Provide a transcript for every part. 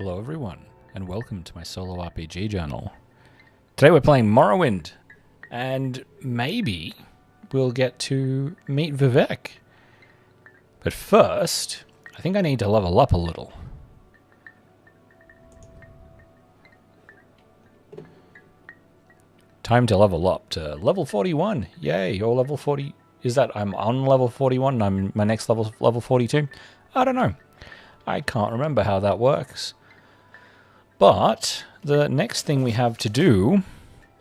Hello everyone, and welcome to my solo RPG journal. Today we're playing Morrowind, and maybe we'll get to meet Vivec. But first, I think I need to level up a little. Time to level up to level 41. Yay, or level 40. Is that I'm on level 41 and I'm my next level 42? I don't know. I can't remember how that works. But the next thing we have to do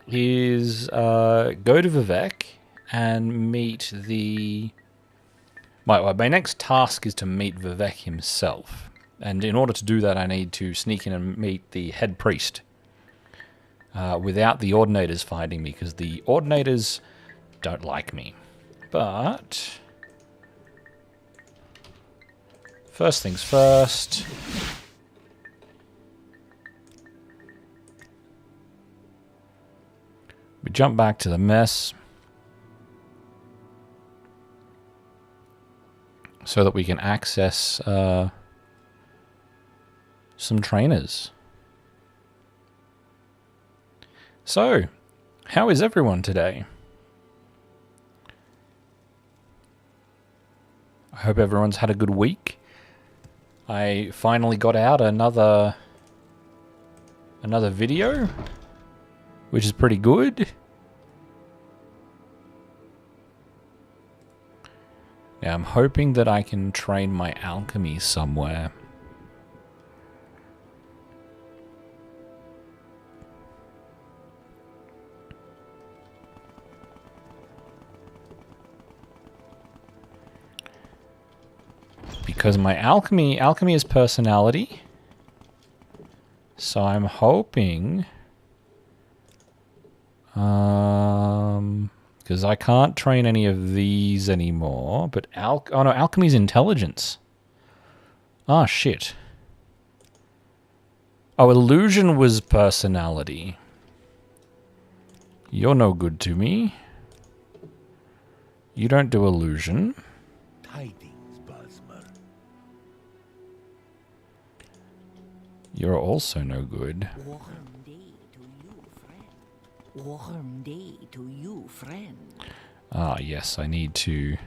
is go to Vivec and meet the... My next task is to meet Vivec himself. And in order to do that, I need to sneak in and meet the head priest. Without the Ordinators finding me, because the Ordinators don't like me. But... first things first... we jump back to the mess so that we can access some trainers. So, how is everyone today? I hope everyone's had a good week. I finally got out another video, which is pretty good. Now I'm hoping that I can train my alchemy somewhere. Because my alchemy is personality. So I'm hoping... because I can't train any of these anymore, but oh no, alchemy's intelligence. Ah, shit. Oh, illusion was personality. You're no good to me. You don't do illusion. Tidings, Bosmer. You're also no good. Warm day to you, friend. Ah, yes, I need to...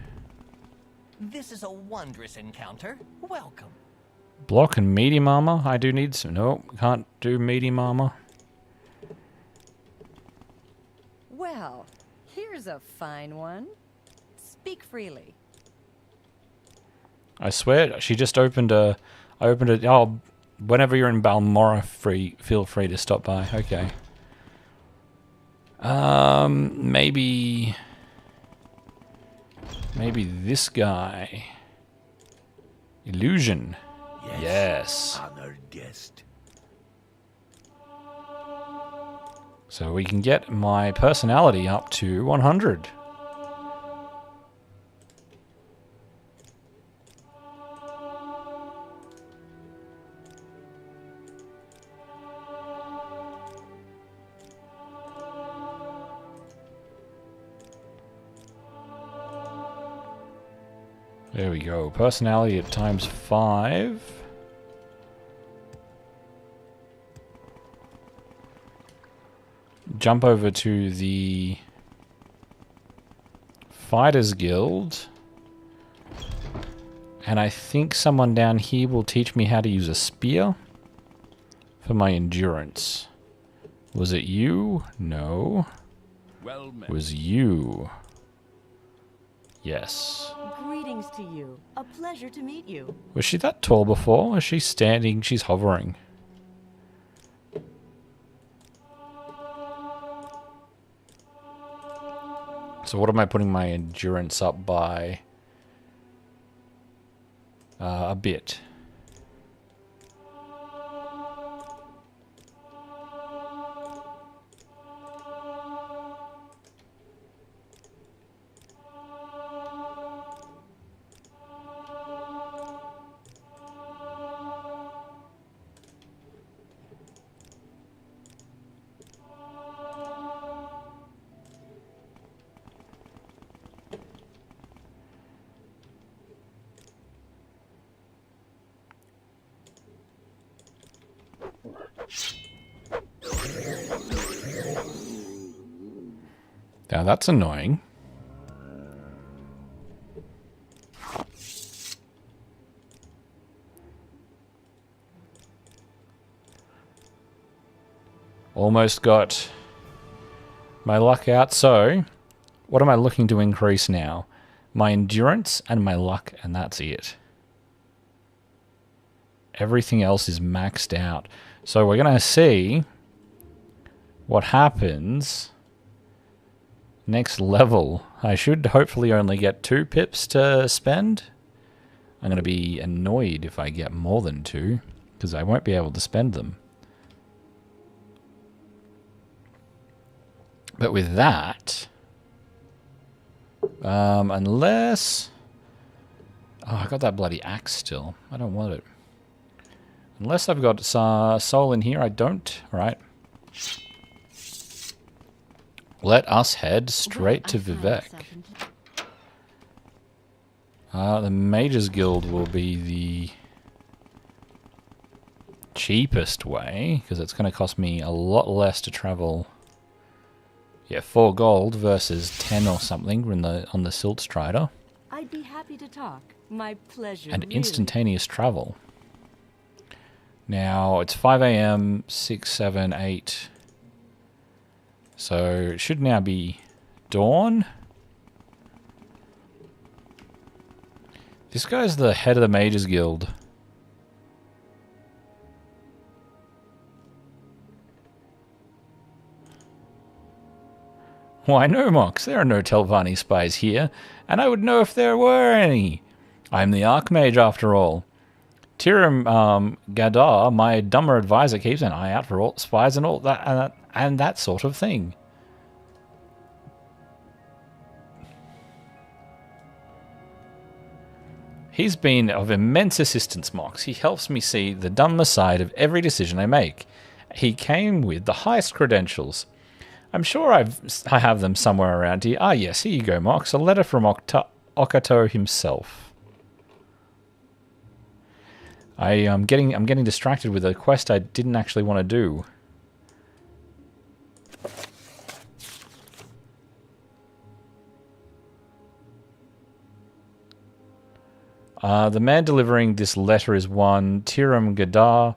This is a wondrous encounter. Welcome. block and medium armor. I do need some... no, can't do medium armor. Well, here's a fine one. Speak freely. I swear, she just opened a... I opened a... oh, whenever you're in Balmora, feel free to stop by. Okay. Maybe this guy. Illusion. Yes. Honored guest. So we can get my personality up to 100. There we go. Personality at times 5. Jump over to the Fighters Guild. And I think someone down here will teach me how to use a spear for my endurance. Was it you? No. Well met. It was you. Yes. Greetings to you. A pleasure to meet you. Was she that tall before? Is she standing? She's hovering. So what am I putting my endurance up by? A bit. Now that's annoying. Almost got my luck out. So, what am I looking to increase now? My endurance and my luck, and that's it. Everything else is maxed out. So we're going to see what happens next level. I should hopefully only get 2 pips to spend. I'm going to be annoyed if I get more than 2, because I won't be able to spend them. But with that, unless... Oh, I got that bloody axe still. I don't want it. Unless I've got soul in here, I don't. Right. Let us head straight to Vivec. The Mages Guild will be the cheapest way, because it's going to cost me a lot less to travel. Yeah, 4 gold versus 10 or something on the Silt Strider. I'd be happy to talk. My pleasure. And really. instantaneous travel. Now, it's 5 AM, 6, 7, 8. So, it should now be dawn. This guy's the head of the Mages Guild. Why no, Mox, there are no Telvanni spies here, and I would know if there were any. I'm the Archmage after all. Tiram Gadar, my dumber advisor, keeps an eye out for all spies and all that and that sort of thing. He's been of immense assistance, Mox. He helps me see the dumber side of every decision I make. He came with the highest credentials. I'm sure I have them somewhere around here. Ah, yes, here you go, Mox. A letter from Okato himself. I'm getting distracted with a quest I didn't actually want to do. The man delivering this letter is one Tiram Gadar.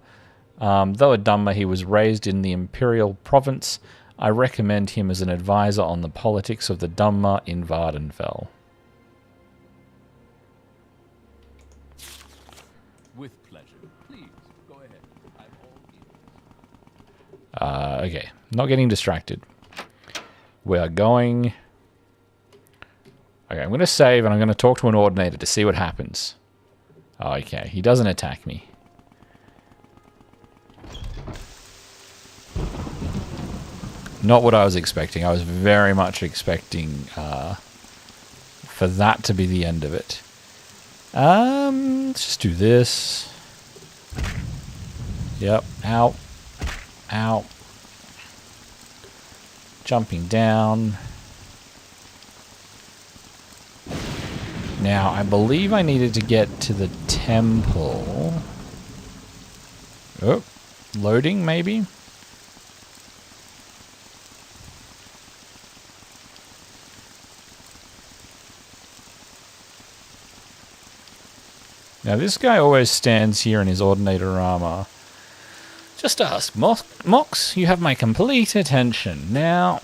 Though a Dhamma, he was raised in the Imperial Province. I recommend him as an advisor on the politics of the Dhamma in Vardenfell. With pleasure. Please, go ahead. I'm all ears. Okay, not getting distracted. We are going... Okay, I'm going to save and I'm going to talk to an Ordinator to see what happens. Okay, he doesn't attack me. Not what I was expecting. I was very much expecting for that to be the end of it. Let's just do this. Yep. Ow. Ow. Jumping down. Now, I believe I needed to get to the temple. Oh, loading maybe? Now, this guy always stands here in his Ordinator armor. Just ask, Mox, you have my complete attention. Now...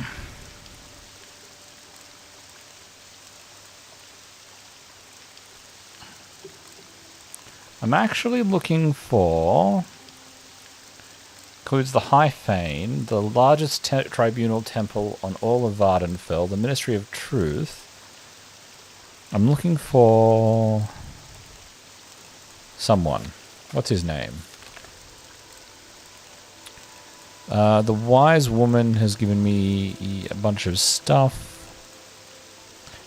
I'm actually looking for... Includes the High Fane, the largest tribunal temple on all of Vardenfell, the Ministry of Truth. I'm looking for... someone. What's his name? The wise woman has given me a bunch of stuff.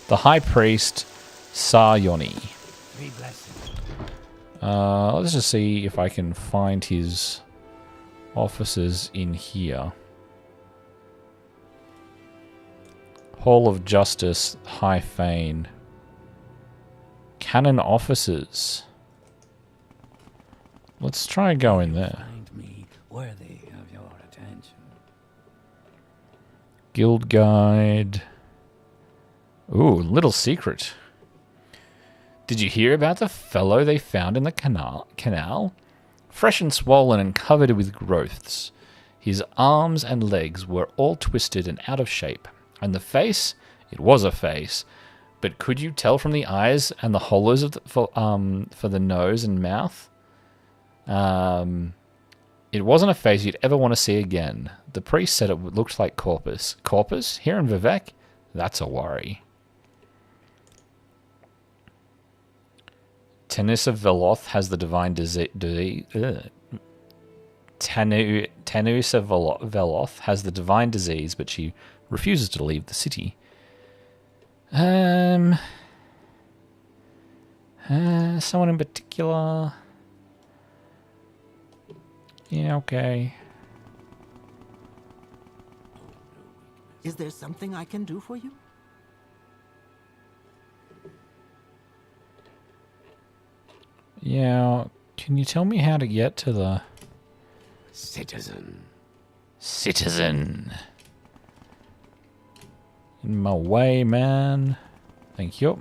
The High Priest, Saryoni. Let's just see if I can find his offices in here. Hall of Justice, High Fane. Canon offices. Let's try and go in there. Find me worthy of your attention. Guild Guide. Ooh, little secret. Did you hear about the fellow they found in the canal? Fresh and swollen and covered with growths. His arms and legs were all twisted and out of shape. And the face? It was a face. But could you tell from the eyes and the hollows of for the nose and mouth? It wasn't a face you'd ever want to see again. The priest said it looked like corpus. Corpus? Here in Vivec? That's a worry. Tanusa Veloth has the divine disease. Tanusa Veloth has the divine disease, but she refuses to leave the city. Someone in particular. Yeah, okay. Is there something I can do for you? Yeah, can you tell me how to get to the... Citizen. Citizen. In my way, man. Thank you.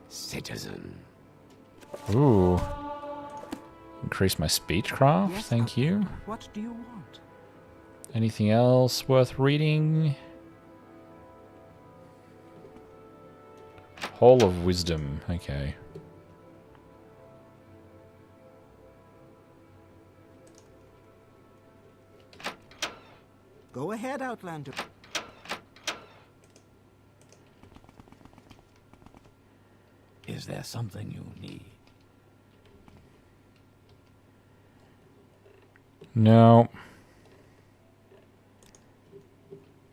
Citizen. Ooh. Increase my speechcraft. Yes, Thank you. What do you want? Anything else worth reading? Hall of Wisdom. Okay. Go ahead, Outlander. Is there something you need? No.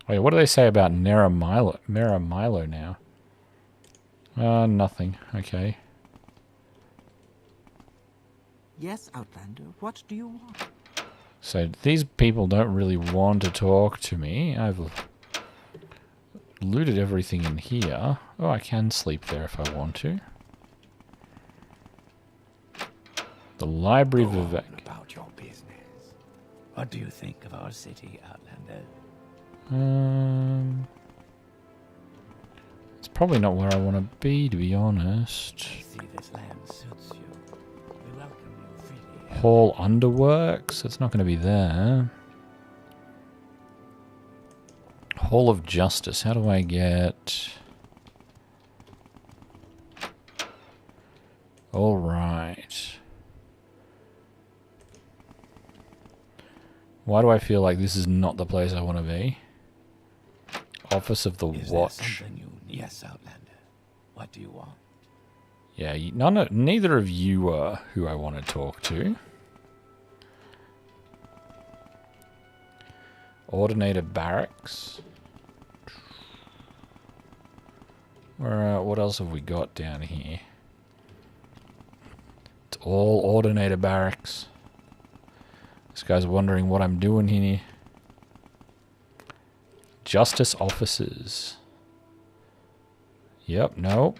Wait, what do they say about Milo now? Nothing. Okay. Yes, Outlander. What do you want? So these people don't really want to talk to me. I've looted everything in here. Oh, I can sleep there if I want to. The Library of Go on Vivec. about your business. What do you think of our city, Outlander? It's probably not where I want to be, to be honest. I see this land suits you. We welcome you freely. Hall Underworks. It's not going to be there. Hall of Justice. How do I get... All right. Why do I feel like this is not the place I want to be? Office of the Is Watch. there something you need? Yes, Outlander. What do you want? Yeah, neither of you are who I want to talk to. Ordinator Barracks. What else have we got down here? It's all Ordinator Barracks. This guy's wondering what I'm doing here. Justice Officers. Yep, nope.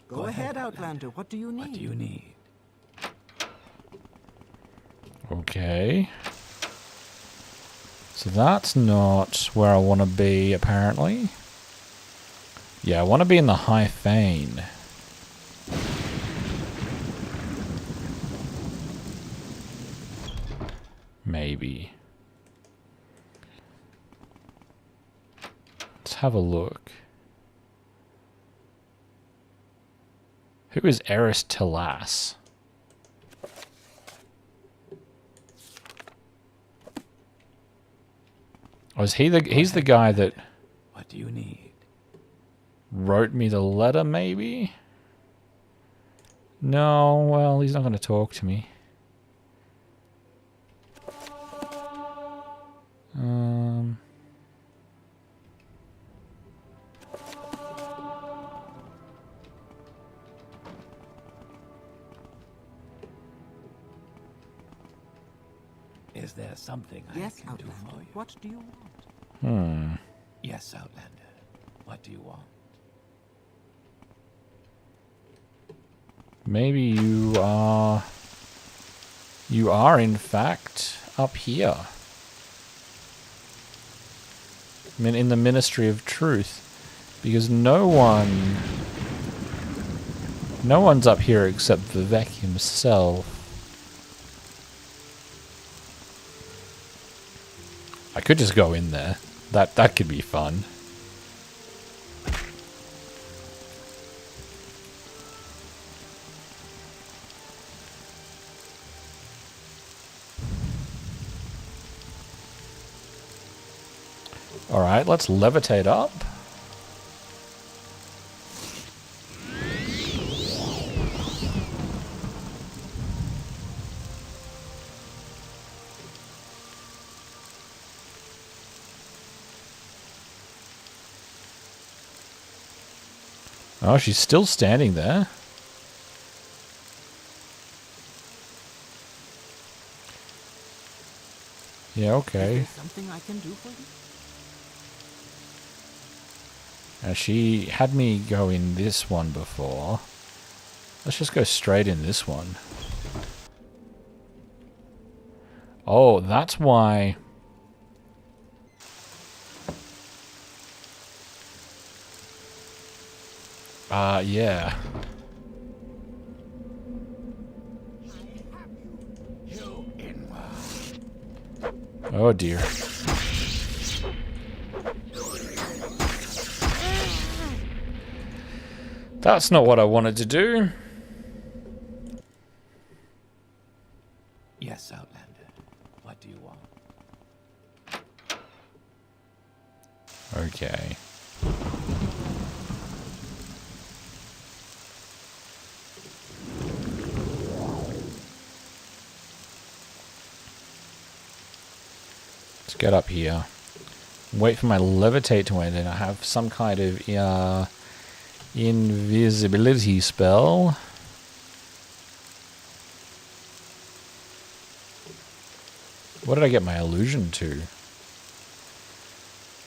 Go ahead, Outlander. What do you need? What do you need? Okay. So that's not where I want to be, apparently. Yeah, I want to be in the High Fane. Maybe. Let's have a look. Who is Eris Telas? Oh, is he's the guy that What do you need? wrote me the letter, maybe? No, well, he's not going to talk to me. Is there something Yes, I can do Outlander. for you? What do you want? Yes, Outlander. What do you want? Maybe you are... You are, in fact, up here. I mean, in the Ministry of Truth. Because no one's up here except Vivec himself. I could just go in there. That could be fun. Alright, let's levitate up. Oh, she's still standing there. Yeah, okay. Is there something I can do for you? Now, she had me go in this one before. Let's just go straight in this one. Oh, that's why... yeah. Oh dear. That's not what I wanted to do. Yes, Outlander. What do you want? Okay. Let's get up here. Wait for my levitate to end, and I have some kind of invisibility spell. What did I get my illusion to?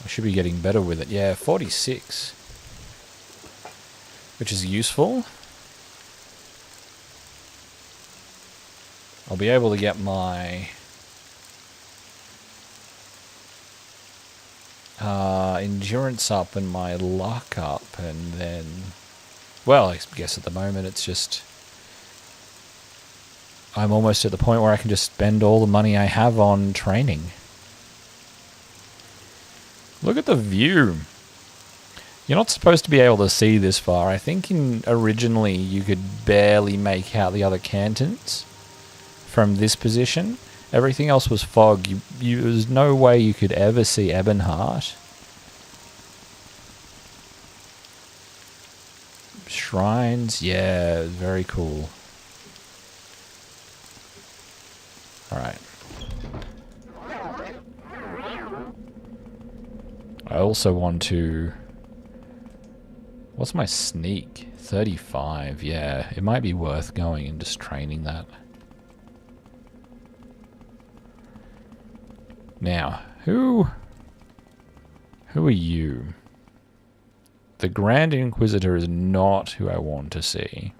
I should be getting better with it. Yeah, 46. Which is useful. I'll be able to get my endurance up and my luck up, and then, well, I guess at the moment it's just, I'm almost at the point where I can just spend all the money I have on training. Look at the view. You're not supposed to be able to see this far. I think originally you could barely make out the other cantons from this position. Everything else was fog. There's no way you could ever see Ebonheart. Shrines, yeah, very cool. Alright. I also want to... What's my sneak? 35, yeah. It might be worth going and just training that. Now, who are you? The Grand Inquisitor is not who I want to see.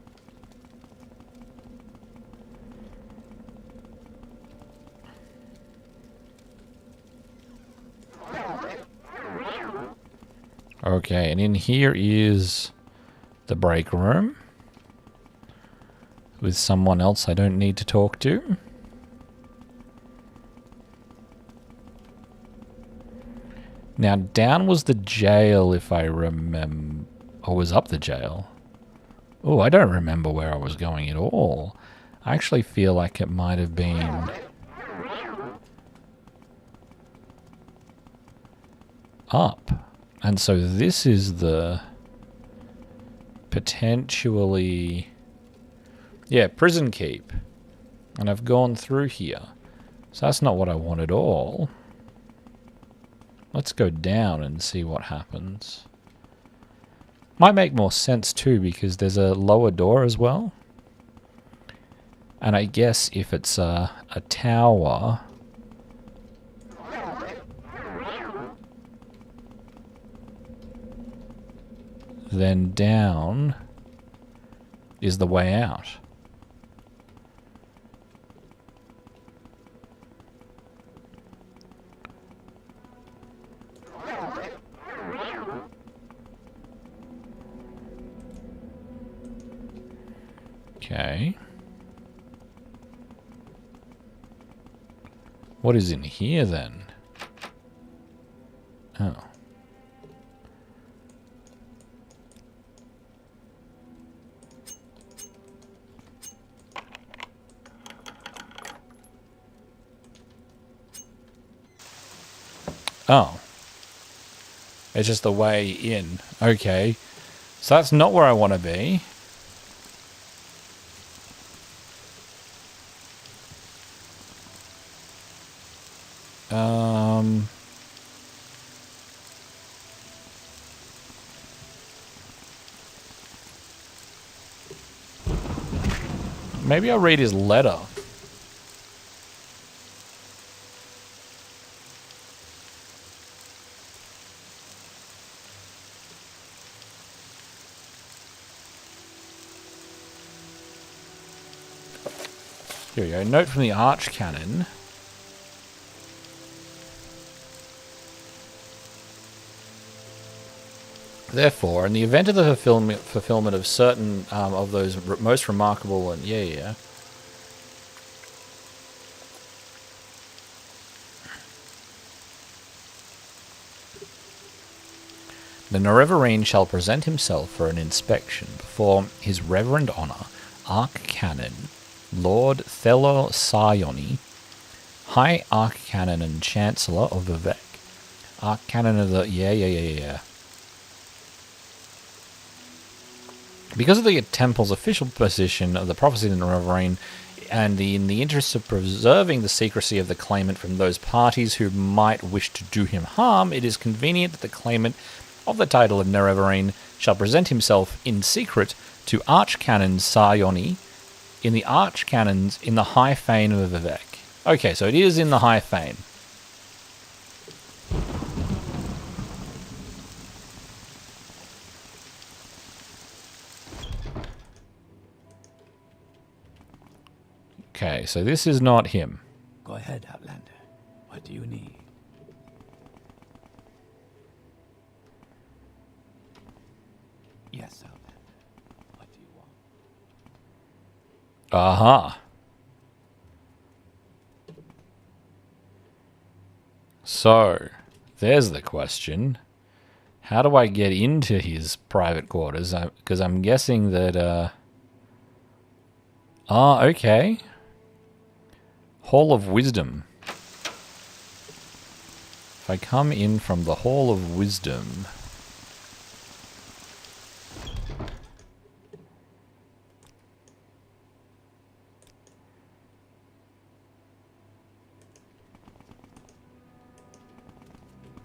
Okay, and in here is the break room with someone else I don't need to talk to. Now, down was the jail, if I remember. Or was up the jail? Oh, I don't remember where I was going at all. I actually feel like it might have been... up. And so this is the... potentially... yeah, prison keep. And I've gone through here. So that's not what I want at all. Let's go down and see what happens. Might make more sense too, because there's a lower door as well. And I guess if it's a tower... then down is the way out. Okay. What is in here then? Oh. Oh. It's just the way in. Okay. So that's not where I want to be. Maybe I'll read his letter. Here we go. Note from the Archcanon. Therefore, in the event of the fulfillment of certain of those most remarkable and the Nerevarine shall present himself for an inspection before his reverend honour, Archcanon, Lord Saryoni, High Archcanon and Chancellor of Vivec, Archcanon of the Because of the temple's official position of the prophecy of the Nerevarine, and in the interest of preserving the secrecy of the claimant from those parties who might wish to do him harm, it is convenient that the claimant of the title of Nerevarine shall present himself in secret to Archcanon Saryoni in the Archcanons in the High Fane of Vivec. Okay, so it is in the High Fane. Okay, so this is not him. Go ahead, Outlander. What do you need? Yes, Outlander. What do you want? Aha. So, there's the question. How do I get into his private quarters? Because I'm guessing that... okay. Hall of Wisdom. If I come in from the Hall of Wisdom...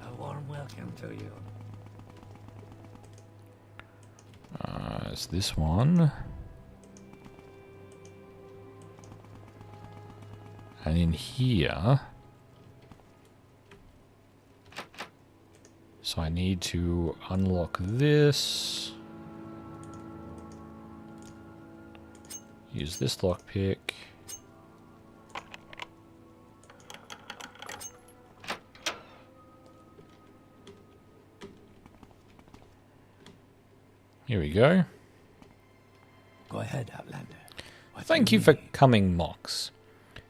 A warm welcome to you. It's this one. And in here... So I need to unlock this. Use this lockpick. Here we go. Go ahead, Outlander. What Thank do you for need? coming, Mox.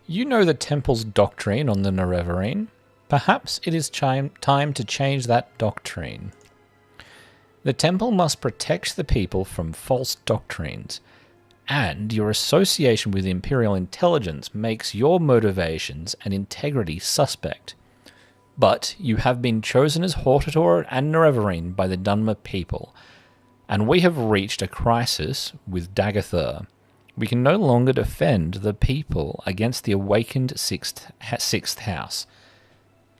You know the temple's doctrine on the Nerevarine. Perhaps it is time to change that doctrine. The temple must protect the people from false doctrines, and your association with Imperial intelligence makes your motivations and integrity suspect. But you have been chosen as Hortator and Nerevarine by the Dwemer people, and we have reached a crisis with Dagathur. We can no longer defend the people against the awakened sixth house.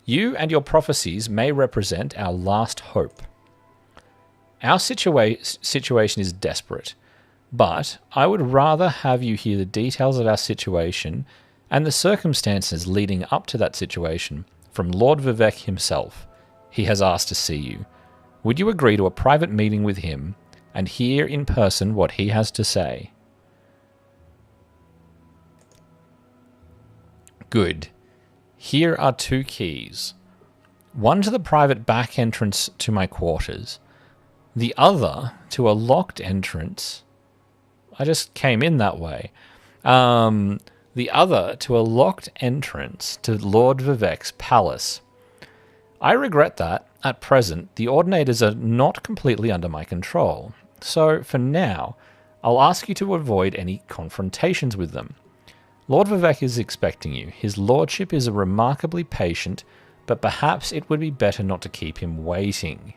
You and your prophecies may represent our last hope. Our situation is desperate, but I would rather have you hear the details of our situation and the circumstances leading up to that situation from Lord Vivec himself. He has asked to see you. Would you agree to a private meeting with him and hear in person what he has to say? Good. Here are 2 keys. One to the private back entrance to my quarters. The other to a locked entrance. I just came in that way. The other to a locked entrance to Lord Vivec's palace. I regret that, at present, the Ordinators are not completely under my control. So, for now, I'll ask you to avoid any confrontations with them. Lord Vivec is expecting you. His lordship is remarkably patient, but perhaps it would be better not to keep him waiting.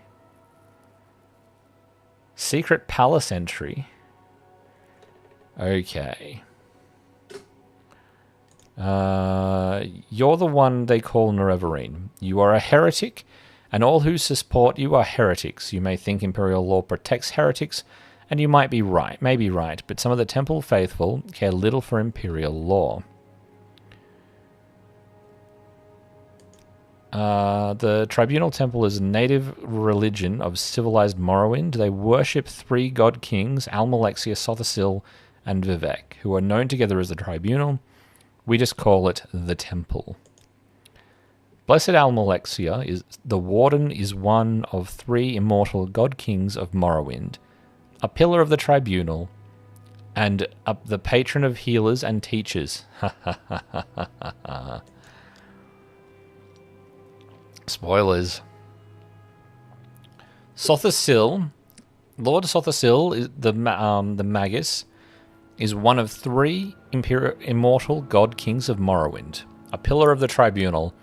Secret palace entry. Okay. You're the one they call Nerevarine. You are a heretic, and all who support you are heretics. You may think Imperial law protects heretics, and you might be right, but some of the Temple faithful care little for Imperial law. The Tribunal Temple is a native religion of civilized Morrowind. They worship 3 god kings, Almalexia, Sothersil, and Vivec, who are known together as the Tribunal. We just call it the Temple. Blessed Almalexia, the Warden, is one of 3 immortal god kings of Morrowind, a pillar of the Tribunal, and the patron of healers and teachers. Spoilers. Sothersil, Lord Sothersil, is the Magus, is one of 3 immortal god kings of Morrowind, a pillar of the Tribunal,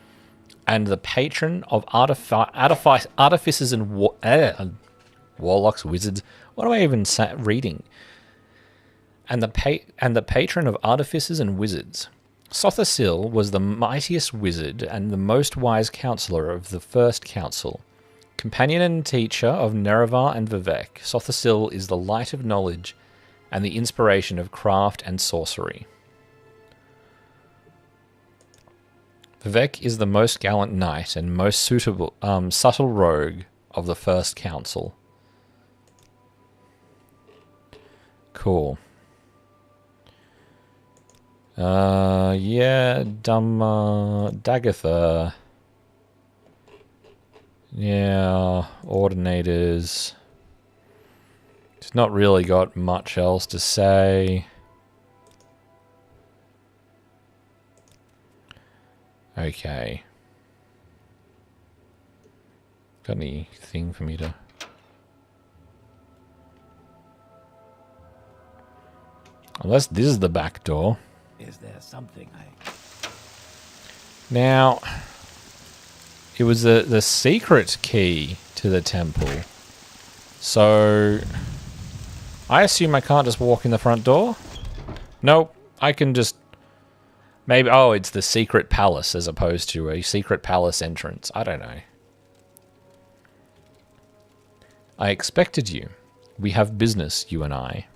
and the patron of artificers and warlocks, wizards. What am I even reading? And the patron of artificers and wizards. Sothersil was the mightiest wizard and the most wise counselor of the First Council. Companion and teacher of Nerevar and Vivec, Sothersil is the light of knowledge and the inspiration of craft and sorcery. Vivec is the most gallant knight and most subtle rogue of the First Council. Cool. Yeah, Dagatha. Yeah, Ordinators. It's not really got much else to say. Okay. Got anything for me to... Unless this is the back door. Is there something Now, it was the secret key to the temple. So, I assume I can't just walk in the front door? Nope, I can just... Maybe, oh, it's the secret palace as opposed to a secret palace entrance. I don't know. I expected you. We have business, you and I.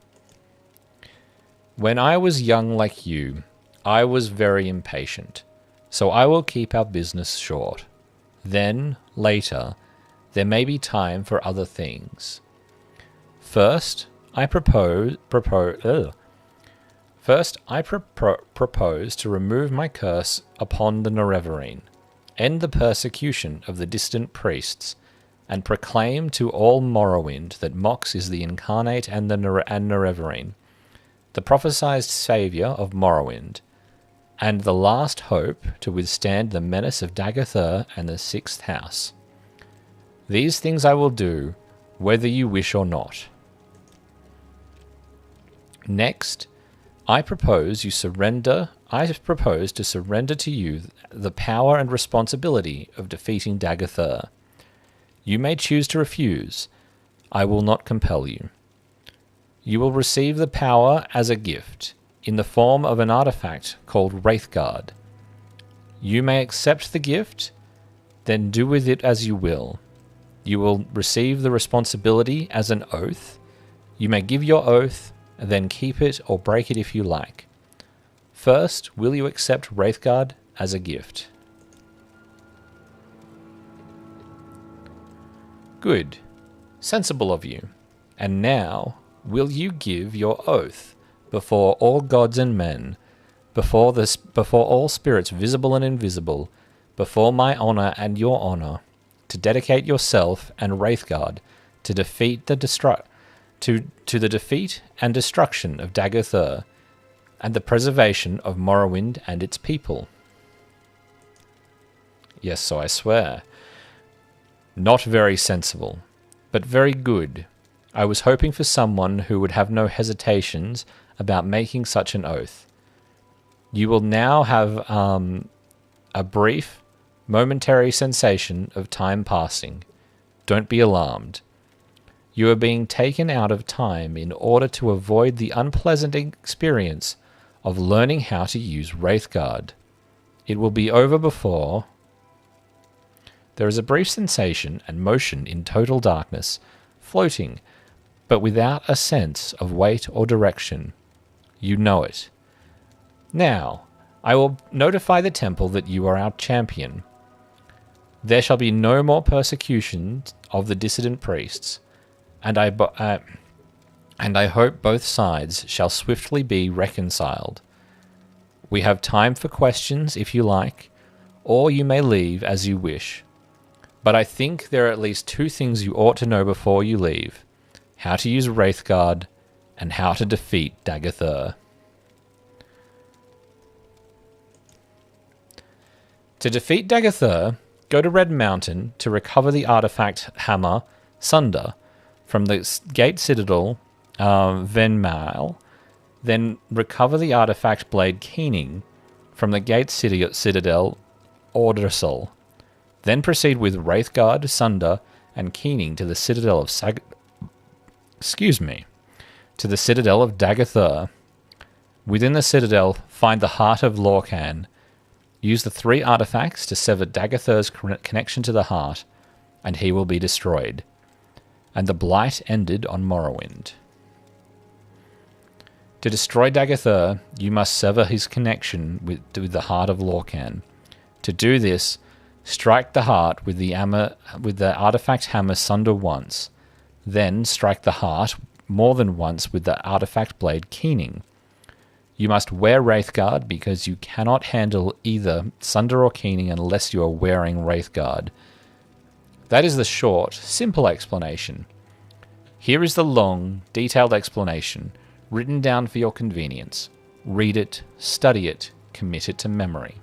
When I was young like you, I was very impatient, so I will keep our business short. Then, later, there may be time for other things. First, I propose to remove my curse upon the Nerevarine, end the persecution of the distant priests, and proclaim to all Morrowind that Mox is the incarnate and Nerevarine, the prophesied saviour of Morrowind, and the last hope to withstand the menace of Dagatha and the Sixth House. These things I will do, whether you wish or not. Next, I propose to surrender to you the power and responsibility of defeating Dagatha. You may choose to refuse. I will not compel you. You will receive the power as a gift, in the form of an artifact called Wraithguard. You may accept the gift, then do with it as you will. You will receive the responsibility as an oath. You may give your oath, then keep it or break it if you like. First, will you accept Wraithguard as a gift? Good. Sensible of you. And now, will you give your oath before all gods and men before all spirits visible and invisible, before my honor and your honor, to dedicate yourself and Wraithguard to defeat the to the defeat and destruction of Daggerthur, and the preservation of Morrowind and its people. Yes, so I swear. Not very sensible, but very good. I was hoping for someone who would have no hesitations about making such an oath. You will now have a brief, momentary sensation of time passing. Don't be alarmed. You are being taken out of time in order to avoid the unpleasant experience of learning how to use Wraithguard. It will be over before... There is a brief sensation and motion in total darkness, floating, but without a sense of weight or direction. You know it. Now, I will notify the temple that you are our champion. There shall be no more persecution of the dissident priests, and I hope both sides shall swiftly be reconciled. We have time for questions if you like, or you may leave as you wish. But I think there are at least two things you ought to know before you leave: how to use Wraithguard, and how to defeat Daggerthur. To defeat Daggerthur, go to Red Mountain to recover the artifact hammer Sunder from the Gate Citadel Venmail, then recover the artifact blade Keening from the Gate Citadel Odrosal. Then proceed with Wraithguard, Sunder, and Keening to the Citadel of to the Citadel of Daggerthur. Within the Citadel, find the Heart of Lorcan. Use the 3 artifacts to sever Daggerthur's connection to the heart, and he will be destroyed. And the blight ended on Morrowind. To destroy Daggerthur, you must sever his connection with the Heart of Lorcan. To do this, strike the heart with the artifact hammer Sunder once. Then strike the heart more than once with the artifact blade Keening. You must wear Wraithguard because you cannot handle either Sunder or Keening unless you are wearing Wraithguard. That is the short, simple explanation. Here is the long, detailed explanation, written down for your convenience. Read it, study it, commit it to memory.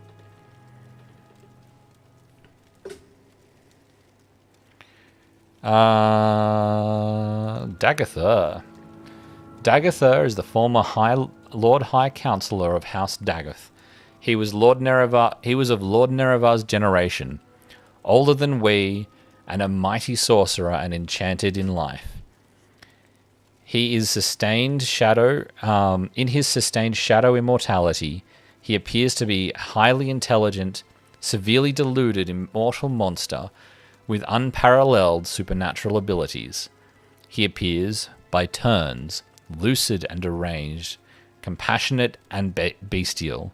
Daggerthur. Daggerthur is the former Lord High Counselor of House Daggoth. He was of Lord Nerevar's generation, older than we, and a mighty sorcerer and enchanted in life. He is sustained shadow. In his sustained shadow immortality, he appears to be highly intelligent, severely deluded immortal monster with unparalleled supernatural abilities. He appears, by turns, lucid and deranged, compassionate and bestial,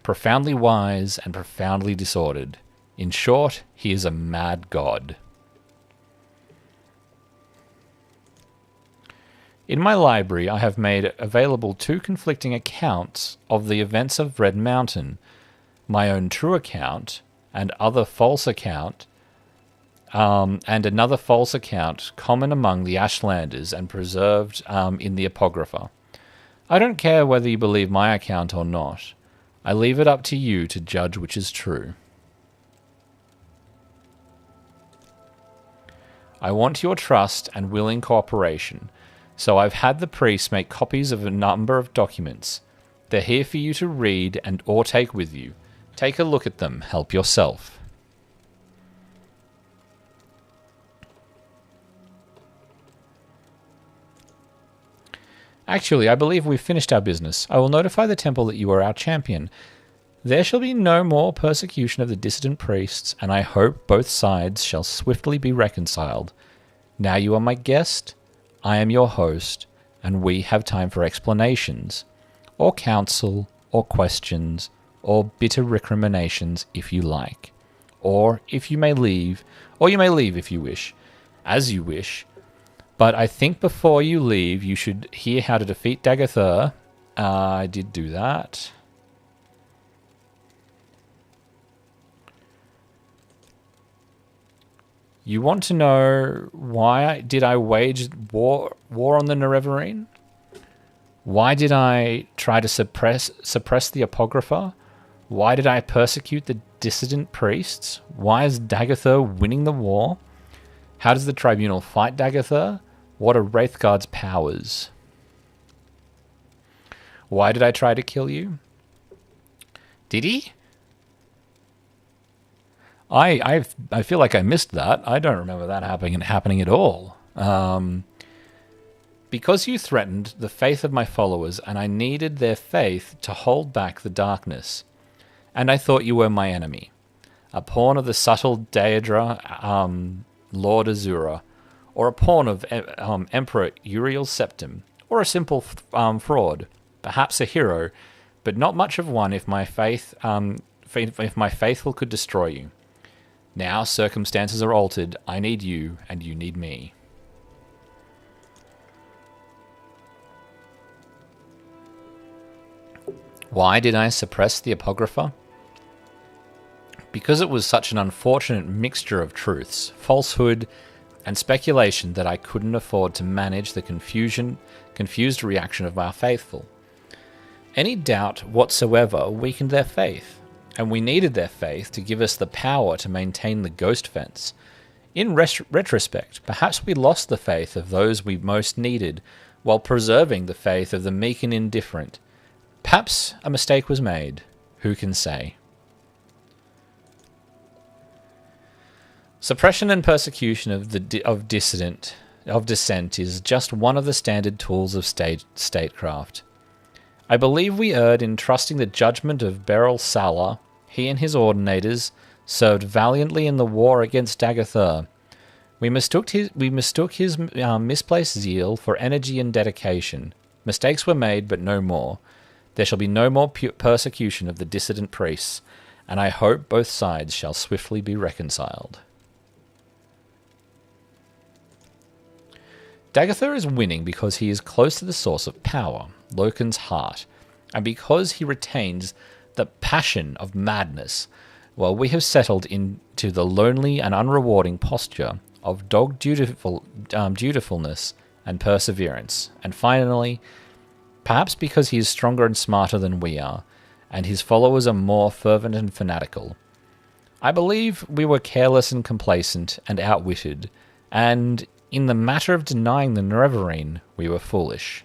profoundly wise and profoundly disordered. In short, he is a mad god. In my library, I have made available 2 conflicting accounts of the events of Red Mountain, my own true account and other false account, and another false account common among the Ashlanders and preserved in the Apocrypha. I don't care whether you believe my account or not. I leave it up to you to judge which is true. I want your trust and willing cooperation, so I've had the priests make copies of a number of documents. They're here for you to read and or take with you. Take a look at them. Help yourself. Actually, I believe we've finished our business. I will notify the temple that you are our champion. There shall be no more persecution of the dissident priests, and I hope both sides shall swiftly be reconciled. Now you are my guest, I am your host, and we have time for explanations, or counsel, or questions, or bitter recriminations if you like. Or if you may leave, or you may leave if you wish, as you wish. But I think before you leave, you should hear how to defeat Daggerthur. I did do that. You want to know why did I wage war on the Nerevarine? Why did I try to suppress the Apocrypha? Why did I persecute the dissident priests? Why is Daggerthur winning the war? How does the Tribunal fight Daggerthur? What are Wraithguard's powers? Why did I try to kill you? Did he? I feel like I missed that. I don't remember that happening at all. Because you threatened the faith of my followers, and I needed their faith to hold back the darkness. And I thought you were my enemy. A pawn of the subtle Daedra, Lord Azura, or a pawn of Emperor Uriel's Septim, or a simple fraud, perhaps a hero, but not much of one if my faithful could destroy you. Now circumstances are altered. I need you, and you need me. Why did I suppress the Apocrypha? Because it was such an unfortunate mixture of truths, falsehood, and speculation that I couldn't afford to manage the confused reaction of our faithful. Any doubt whatsoever weakened their faith, and we needed their faith to give us the power to maintain the ghost fence. In retrospect, perhaps we lost the faith of those we most needed, while preserving the faith of the meek and indifferent. Perhaps a mistake was made. Who can say? Suppression and persecution of dissent is just one of the standard tools of statecraft. I believe we erred in trusting the judgment of Beryl Sala. He and his ordinators served valiantly in the war against Daggerthur. We mistook his misplaced zeal for energy and dedication. Mistakes were made, but no more. There shall be no more persecution of the dissident priests, and I hope both sides shall swiftly be reconciled. Daggerthur is winning because he is close to the source of power, Loken's heart, and because he retains the passion of madness, while we have settled into the lonely and unrewarding posture of dogged dutifulness and perseverance. And finally, perhaps because he is stronger and smarter than we are, and his followers are more fervent and fanatical. I believe we were careless and complacent and outwitted, and in the matter of denying the Nerevarine, we were foolish.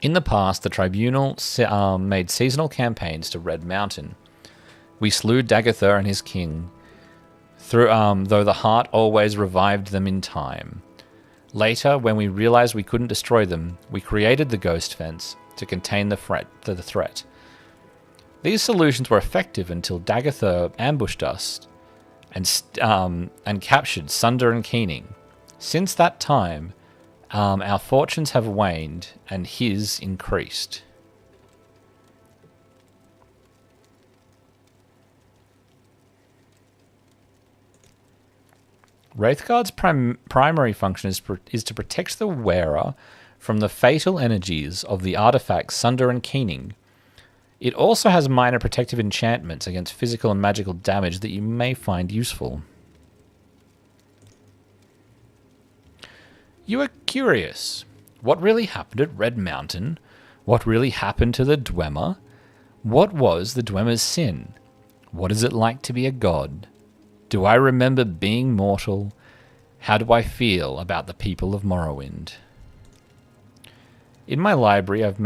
In the past, the Tribunal made seasonal campaigns to Red Mountain. We slew Daggerthur and his king, though the heart always revived them in time. Later, when we realized we couldn't destroy them, we created the Ghost Fence to contain the threat. These solutions were effective until Daggerthur ambushed us and captured Sunder and Keening. Since that time, our fortunes have waned, and his increased. Wraithguard's primary function is to protect the wearer from the fatal energies of the artifacts Sunder and Keening. It also has minor protective enchantments against physical and magical damage that you may find useful. You are curious. What really happened at Red Mountain? What really happened to the Dwemer? What was the Dwemer's sin? What is it like to be a god? Do I remember being mortal? How do I feel about the people of Morrowind? In my library, I've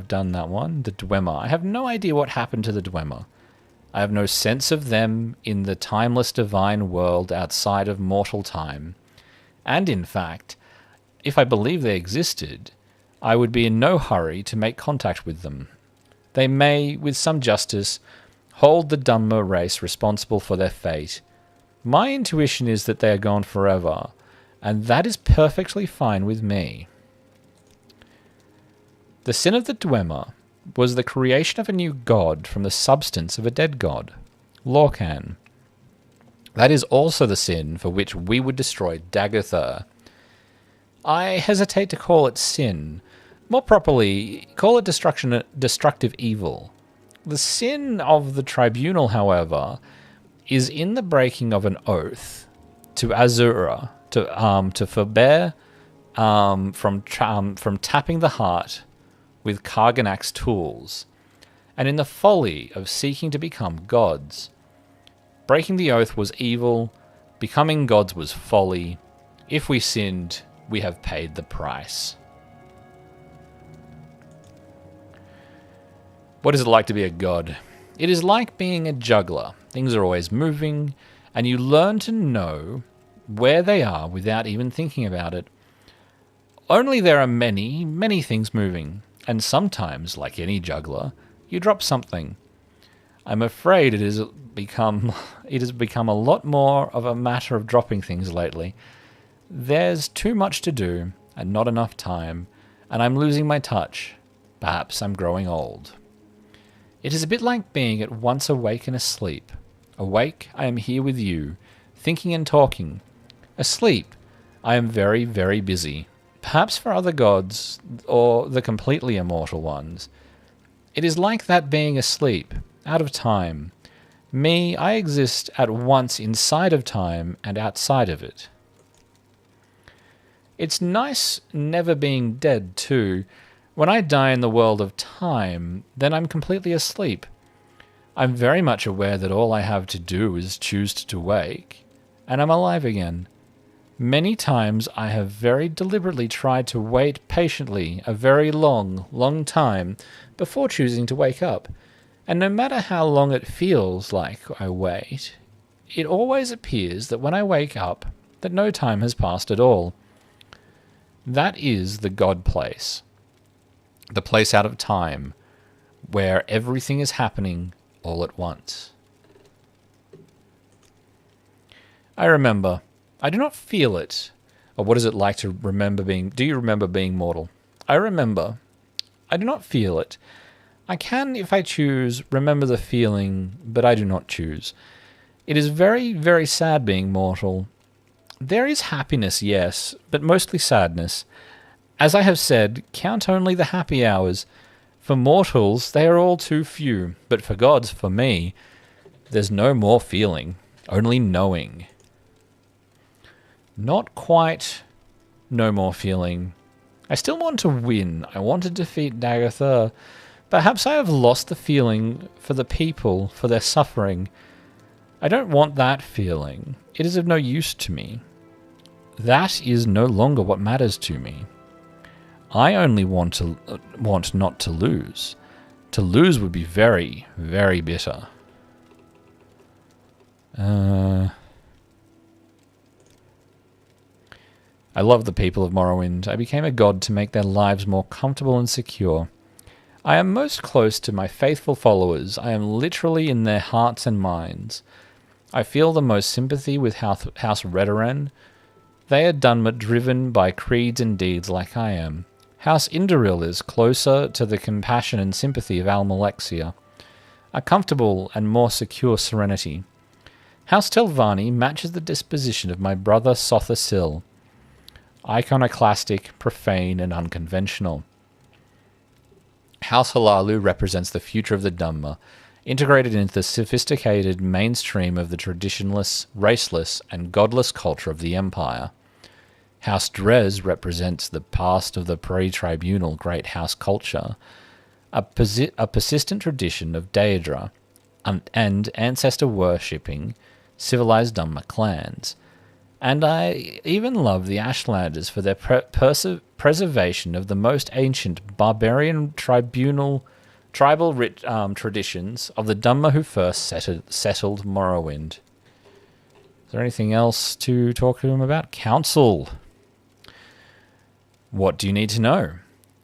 done that one, the Dwemer. I have no idea what happened to the Dwemer. I have no sense of them in the timeless divine world outside of mortal time. And in fact, if I believe they existed, I would be in no hurry to make contact with them. They may, with some justice, hold the Dwemer race responsible for their fate. My intuition is that they are gone forever, and that is perfectly fine with me. The sin of the Dwemer was the creation of a new god from the substance of a dead god, Lorcan. That is also the sin for which we would destroy Daggerthur. I hesitate to call it sin. More properly, call it destructive evil. The sin of the Tribunal, however, is in the breaking of an oath to Azura to forbear from tapping the heart with Kagrenac's tools, and in the folly of seeking to become gods. Breaking the oath was evil, becoming gods was folly. If we sinned, we have paid the price. What is it like to be a god? It is like being a juggler. Things are always moving, and you learn to know where they are without even thinking about it. Only there are many, many things moving, and sometimes, like any juggler, you drop something. I'm afraid it has become a lot more of a matter of dropping things lately. There's too much to do, and not enough time, and I'm losing my touch. Perhaps I'm growing old. It is a bit like being at once awake and asleep. Awake, I am here with you, thinking and talking. Asleep, I am very, very busy. Perhaps for other gods, or the completely immortal ones. It is like that being asleep, out of time. Me, I exist at once inside of time and outside of it. It's nice never being dead, too. When I die in the world of time, then I'm completely asleep. I'm very much aware that all I have to do is choose to wake, and I'm alive again. Many times I have very deliberately tried to wait patiently a very long, long time before choosing to wake up, and no matter how long it feels like I wait, it always appears that when I wake up, that no time has passed at all. That is the God place. The place out of time, where everything is happening all at once. I remember. I do not feel it. Or what is it like to remember being... Do you remember being mortal? I remember. I do not feel it. I can, if I choose, remember the feeling, but I do not choose. It is very, very sad being mortal. There is happiness, yes, but mostly sadness. As I have said, count only the happy hours. For mortals, they are all too few, but for gods, for me, there's no more feeling, only knowing. Not quite no more feeling. I still want to win. I want to defeat Daggerthur. Perhaps I have lost the feeling for the people, for their suffering. I don't want that feeling. It is of no use to me. That is no longer what matters to me. I only want not to lose. To lose would be very, very bitter. I love the people of Morrowind. I became a god to make their lives more comfortable and secure. I am most close to my faithful followers. I am literally in their hearts and minds. I feel the most sympathy with House Redoran. They are Dunmer driven by creeds and deeds like I am. House Indoril is closer to the compassion and sympathy of Almalexia, a comfortable and more secure serenity. House Telvanni matches the disposition of my brother Sothasil, iconoclastic, profane, and unconventional. House Halalu represents the future of the Dunmer, integrated into the sophisticated mainstream of the traditionless, raceless, and godless culture of the Empire. House Drez represents the past of the pre-tribunal Great House culture, a persistent tradition of Daedra, and ancestor worshipping civilized Dunmer clans. And I even love the Ashlanders for their preservation of the most ancient barbarian tribal traditions of the Dunmer who first settled Morrowind. Is there anything else to talk to him about? Council. What do you need to know?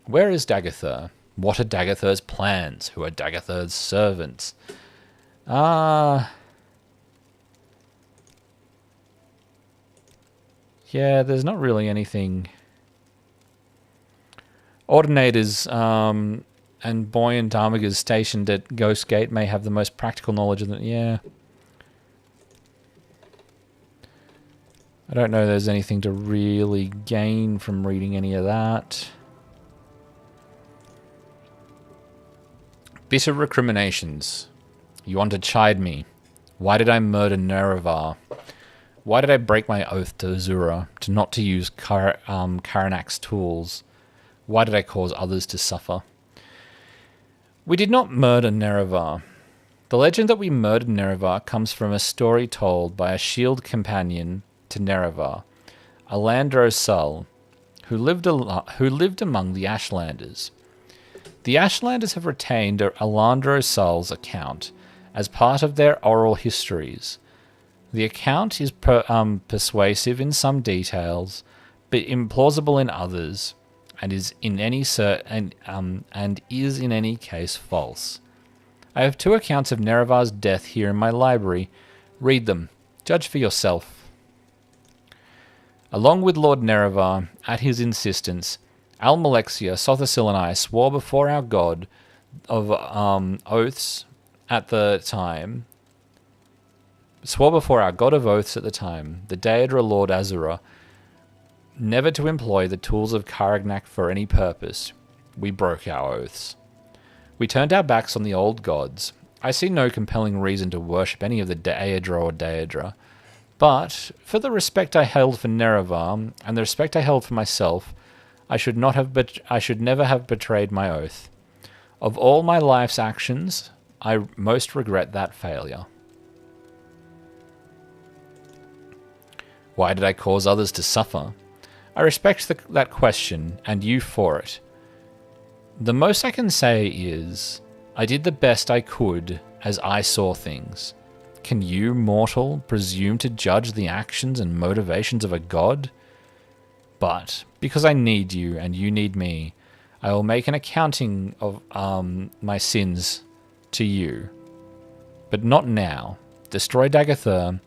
Where is Daggerthur? What are Daggerthur's plans? Who are Daggerthur's servants? Yeah, there's not really anything. Ordinators and buoyant armigers stationed at Ghostgate may have the most practical knowledge of it. Yeah. I don't know there's anything to really gain from reading any of that. Bitter recriminations. You want to chide me. Why did I murder Nerevar? Why did I break my oath to Azura to not to use Kagrenac's tools? Why did I cause others to suffer? We did not murder Nerevar. The legend that we murdered Nerevar comes from a story told by a shield companion to Nerevar, Odrosal, who lived among the Ashlanders. The Ashlanders have retained Odrosal's account as part of their oral histories. The account is persuasive in some details, but implausible in others, and is in any case false. I have 2 accounts of Nerevar's death here in my library. Read them. Judge for yourself. Along with Lord Nerevar, at his insistence, Almalexia, Sothosil, and I swore before our god of oaths at the time. Swore before our god of oaths at the time, the Daedra Lord Azura, never to employ the tools of Kagrenac for any purpose. We broke our oaths. We turned our backs on the old gods. I see no compelling reason to worship any of the Daedra or Daedra, but for the respect I held for Nerevar and the respect I held for myself, I should never have betrayed my oath. Of all my life's actions, I most regret that failure. Why did I cause others to suffer? I respect that question, and you for it. The most I can say is, I did the best I could as I saw things. Can you, mortal, presume to judge the actions and motivations of a god? But, because I need you and you need me, I will make an accounting of my sins to you. But not now. Destroy Dagathur,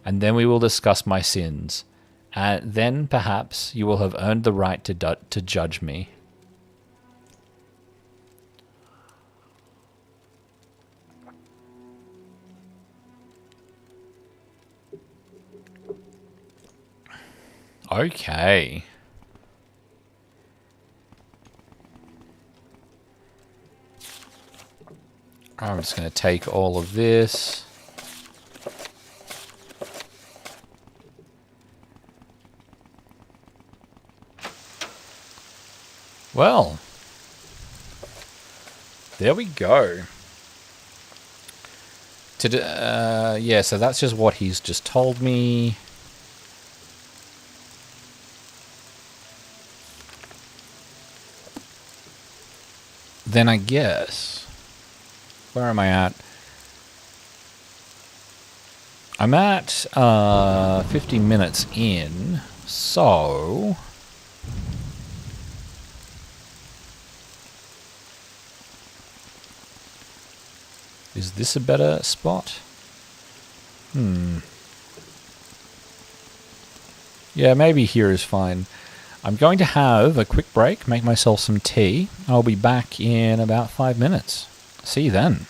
and then we will discuss my sins. And then, perhaps, you will have earned the right to judge me. Okay. I'm just going to take all of this. Well, there we go. Yeah, so that's just what he's just told me. Then I guess, where am I at? I'm at 50 minutes in, so is this a better spot? Yeah, maybe here is fine. I'm going to have a quick break, make myself some tea. I'll be back in about 5 minutes. See you then.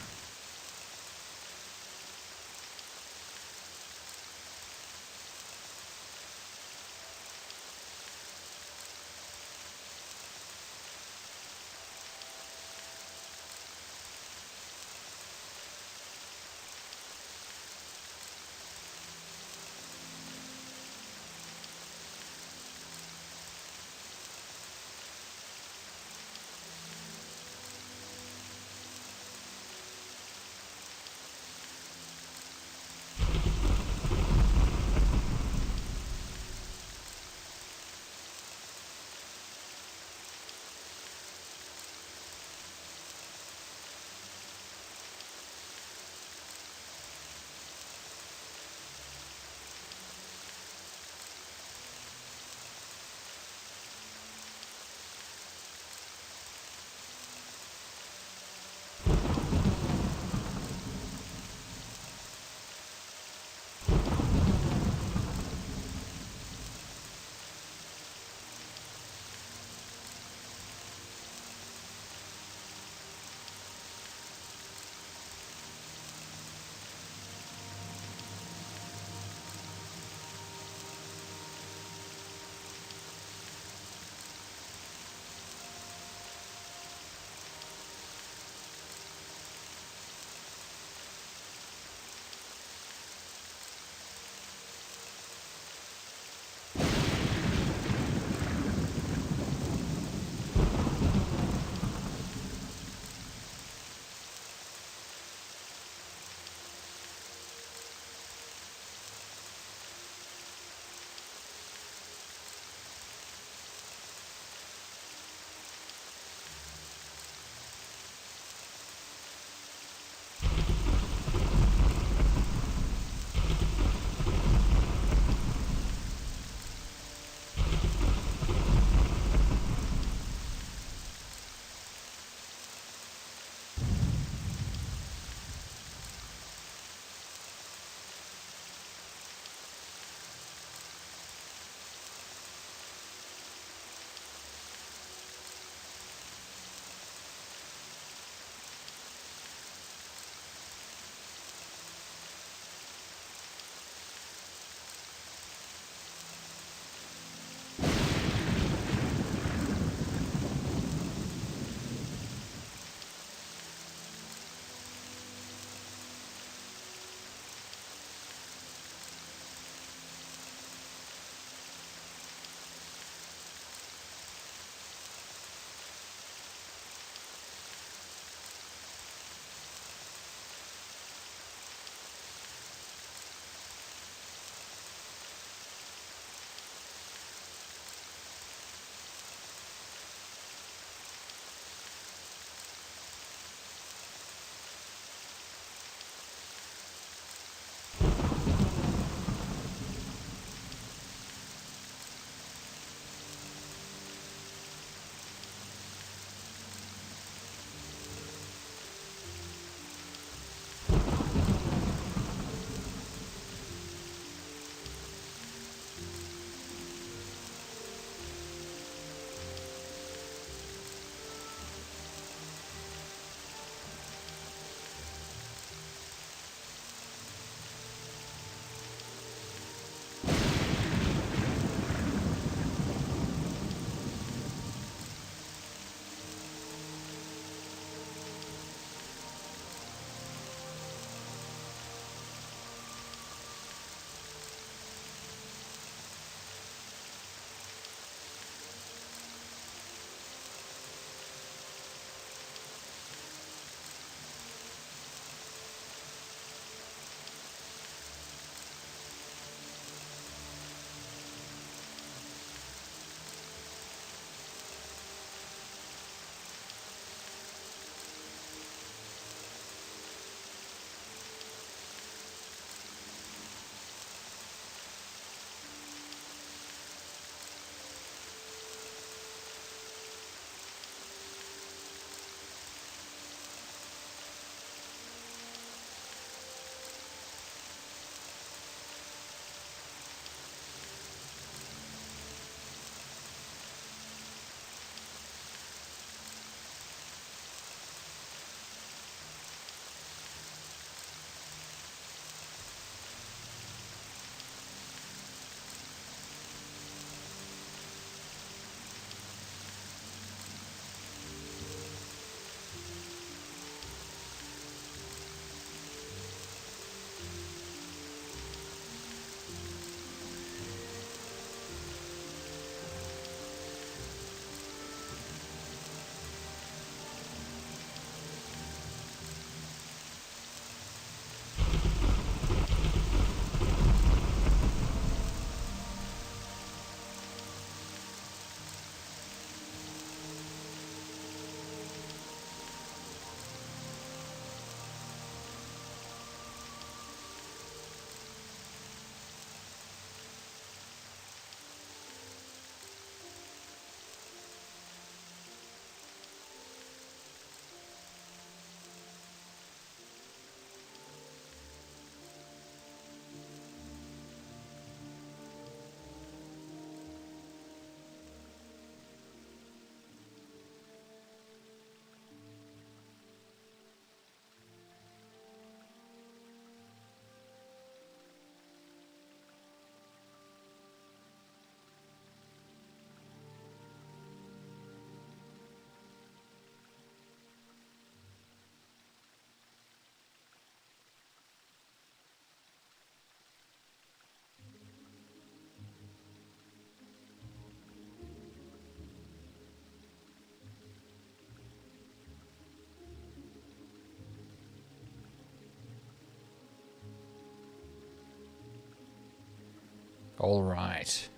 Alright.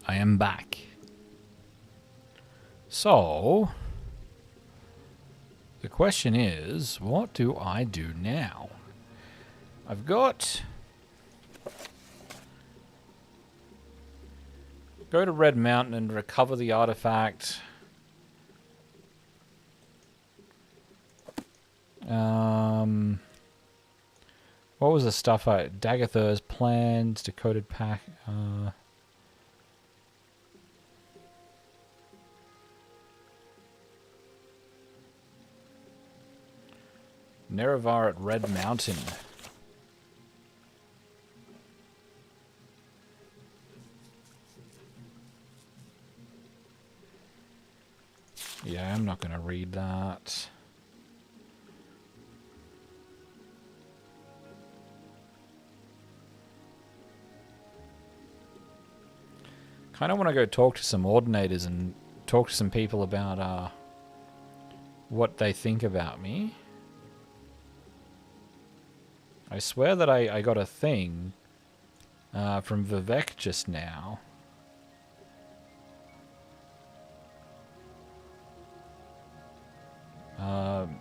I am back. So, the question is, what do I do now? I've got... Go to Red Mountain and recover the artifact. What was the stuff Dagothur's plans, decoded pack, Nerevar at Red Mountain. Yeah, I'm not going to read that. Kind of want to go talk to some ordinators and talk to some people about what they think about me. I swear that I got a thing from Vivec just now.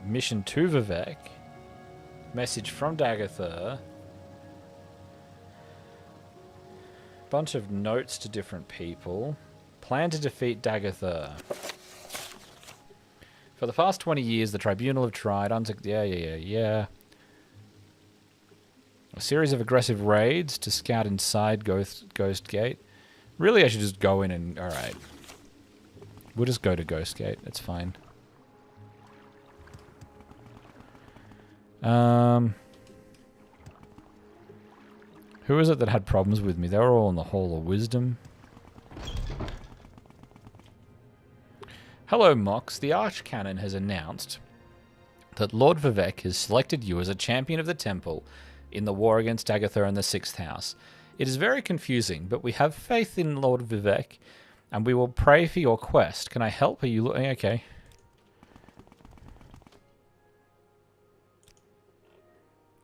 Mission to Vivec. Message from Dagothur. Bunch of notes to different people. Plan to defeat Dagothur. For the past 20 years, the Tribunal have tried... Yeah. A series of aggressive raids to scout inside Ghost Gate. Really, I should just go in and... Alright. We'll just go to Ghost Gate. That's fine. Who is it that had problems with me? They were all in the Hall of Wisdom. Hello, Mox. The Archcanon has announced that Lord Vivec has selected you as a champion of the temple in the war against Dagothur in the 6th house. It is very confusing, but we have faith in Lord Vivec, and we will pray for your quest. Can I help? Are you looking? Okay.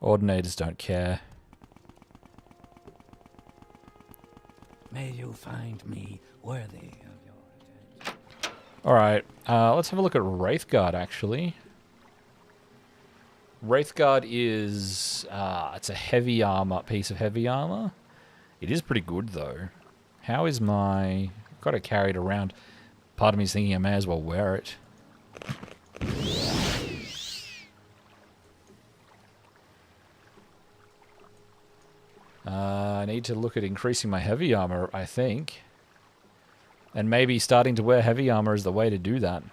Ordinators don't care. May you find me worthy of your attention. Alright, let's have a look at Wraithguard, actually. Wraithguard is... it's a heavy armor, piece of heavy armor. It is pretty good, though. How is my... Got to carry it around. Part of me is thinking I may as well wear it. I need to look at increasing my heavy armor, I think. And maybe starting to wear heavy armor is the way to do that.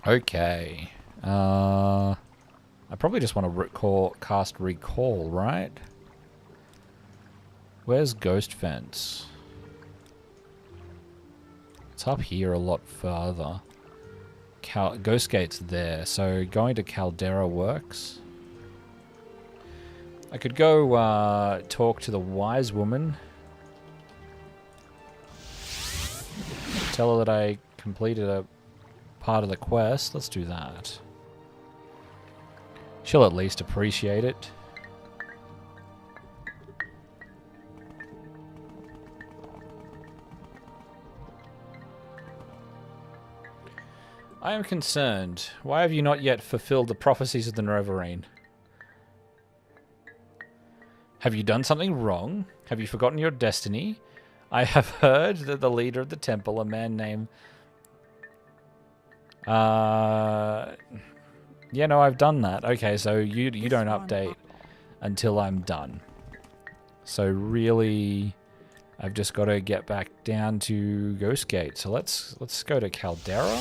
Okay. I probably just want to cast Recall, right? Where's Ghost Fence? It's up here a lot further. Ghost Gate's there, so going to Caldera works. I could go talk to the wise woman. Tell her that I completed a part of the quest. Let's do that. She'll at least appreciate it. I am concerned. Why have you not yet fulfilled the prophecies of the Nerevarine? Have you done something wrong? Have you forgotten your destiny? I have heard that the leader of the temple, a man named... Yeah, no, I've done that. Okay, so you don't update until I'm done. So really, I've just got to get back down to Ghost Gate. So let's go to Caldera.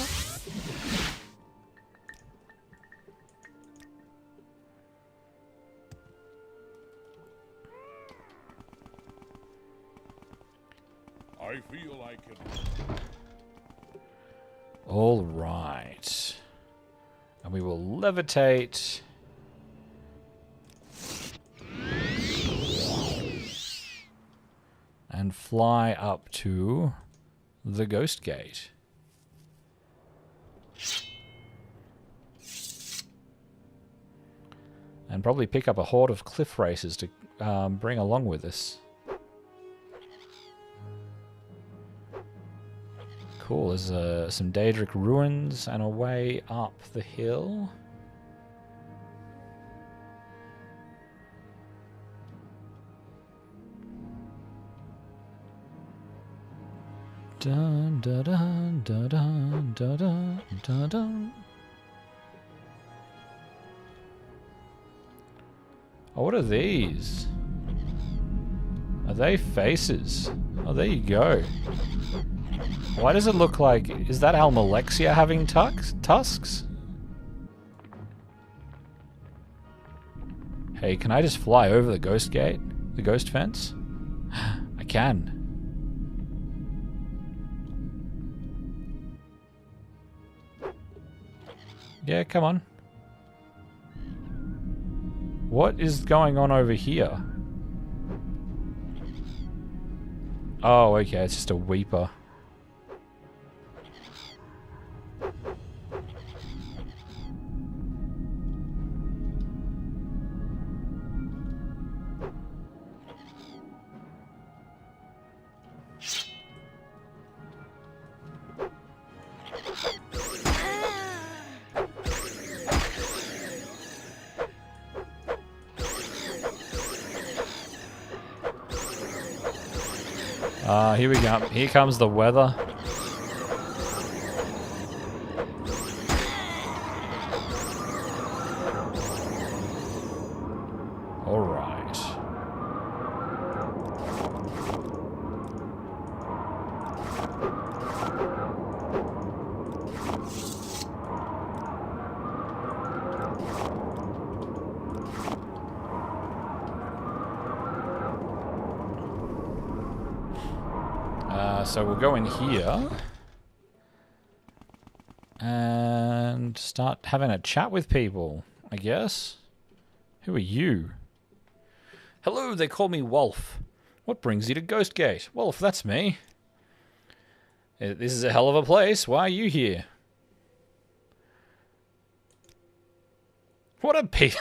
I feel I can... All right. And we will levitate. And fly up to the Ghost Gate. And probably pick up a horde of cliff racers to bring along with us. Cool, there's some Daedric ruins and a way up the hill. Dun dun dun dun dun dun dun dun. Oh, what are these? Are they faces? Oh, there you go. Why does it look like... Is that Almalexia having tusks? Hey, can I just fly over the ghost gate? The ghost fence? I can. Yeah, come on. What is going on over here? Oh, okay, it's just a weeper. Here we go. Here comes the weather. All right. So we'll go in here and start having a chat with people, I guess. Who are you? Hello, they call me Wolf. What brings you to Ghostgate? Wolf, that's me. This is a hell of a place. Why are you here? What a piece...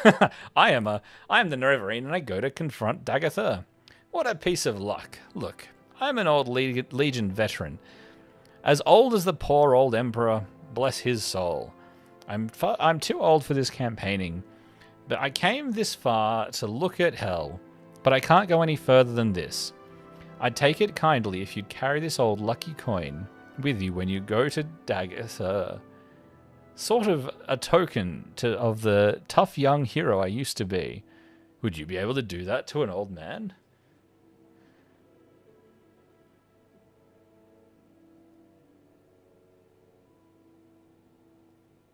I am the Nerevarine and I go to confront Dagatha. What a piece of luck. Look. I'm an old Legion veteran. As old as the poor old Emperor, bless his soul. I'm too old for this campaigning, but I came this far to look at hell, but I can't go any further than this. I'd take it kindly if you'd carry this old lucky coin with you when you go to Dagatha. Sort of a token of the tough young hero I used to be. Would you be able to do that to an old man?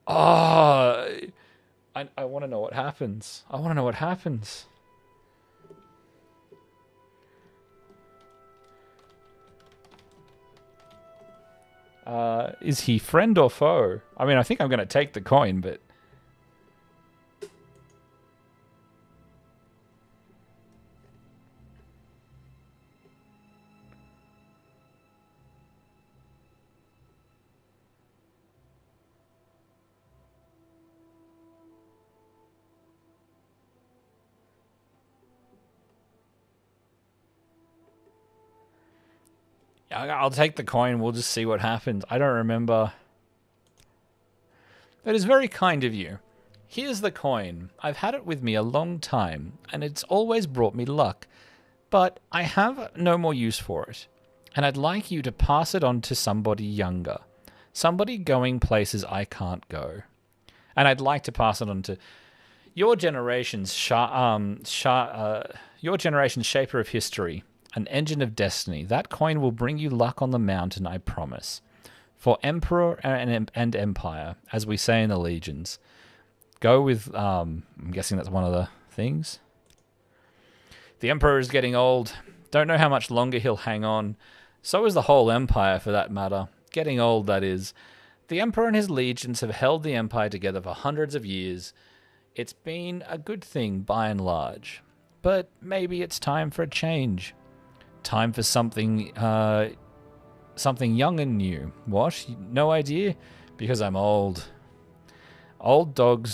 Oh, I want to know what happens. I want to know what happens. Is he friend or foe? I mean, I think I'm going to take the coin, but... I'll take the coin. We'll just see what happens. I don't remember. That is very kind of you. Here's the coin. I've had it with me a long time, and it's always brought me luck. But I have no more use for it. And I'd like you to pass it on to somebody younger. Somebody going places I can't go. And I'd like to pass it on to your generation's shaper of history. An engine of destiny. That coin will bring you luck on the mountain, I promise. For Emperor and Empire, as we say in the Legions. Go with, I'm guessing that's one of the things. The Emperor is getting old. Don't know how much longer he'll hang on. So is the whole Empire, for that matter. Getting old, that is. The Emperor and his legions have held the Empire together for hundreds of years. It's been a good thing, by and large. But maybe it's time for a change. Time for something young and new. What? No idea? Because I'm old. Old dog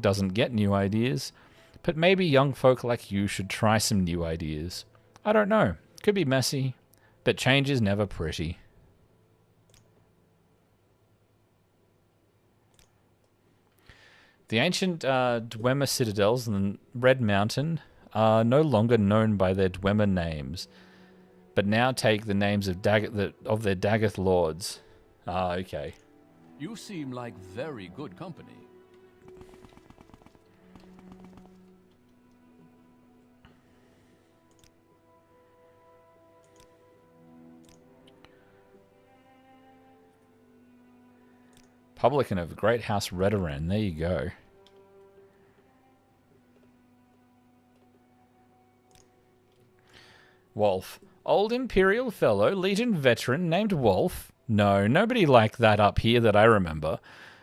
doesn't get new ideas. But maybe young folk like you should try some new ideas. I don't know. Could be messy, but change is never pretty. The ancient Dwemer citadels in the Red Mountain are no longer known by their Dwemer names, but now take the names of their Dagoth lords. Ah, okay. You seem like very good company. Publican of Great House Redoran. There you go. Wolf. Old Imperial fellow, Legion veteran named Wolf. No, nobody like that up here that I remember.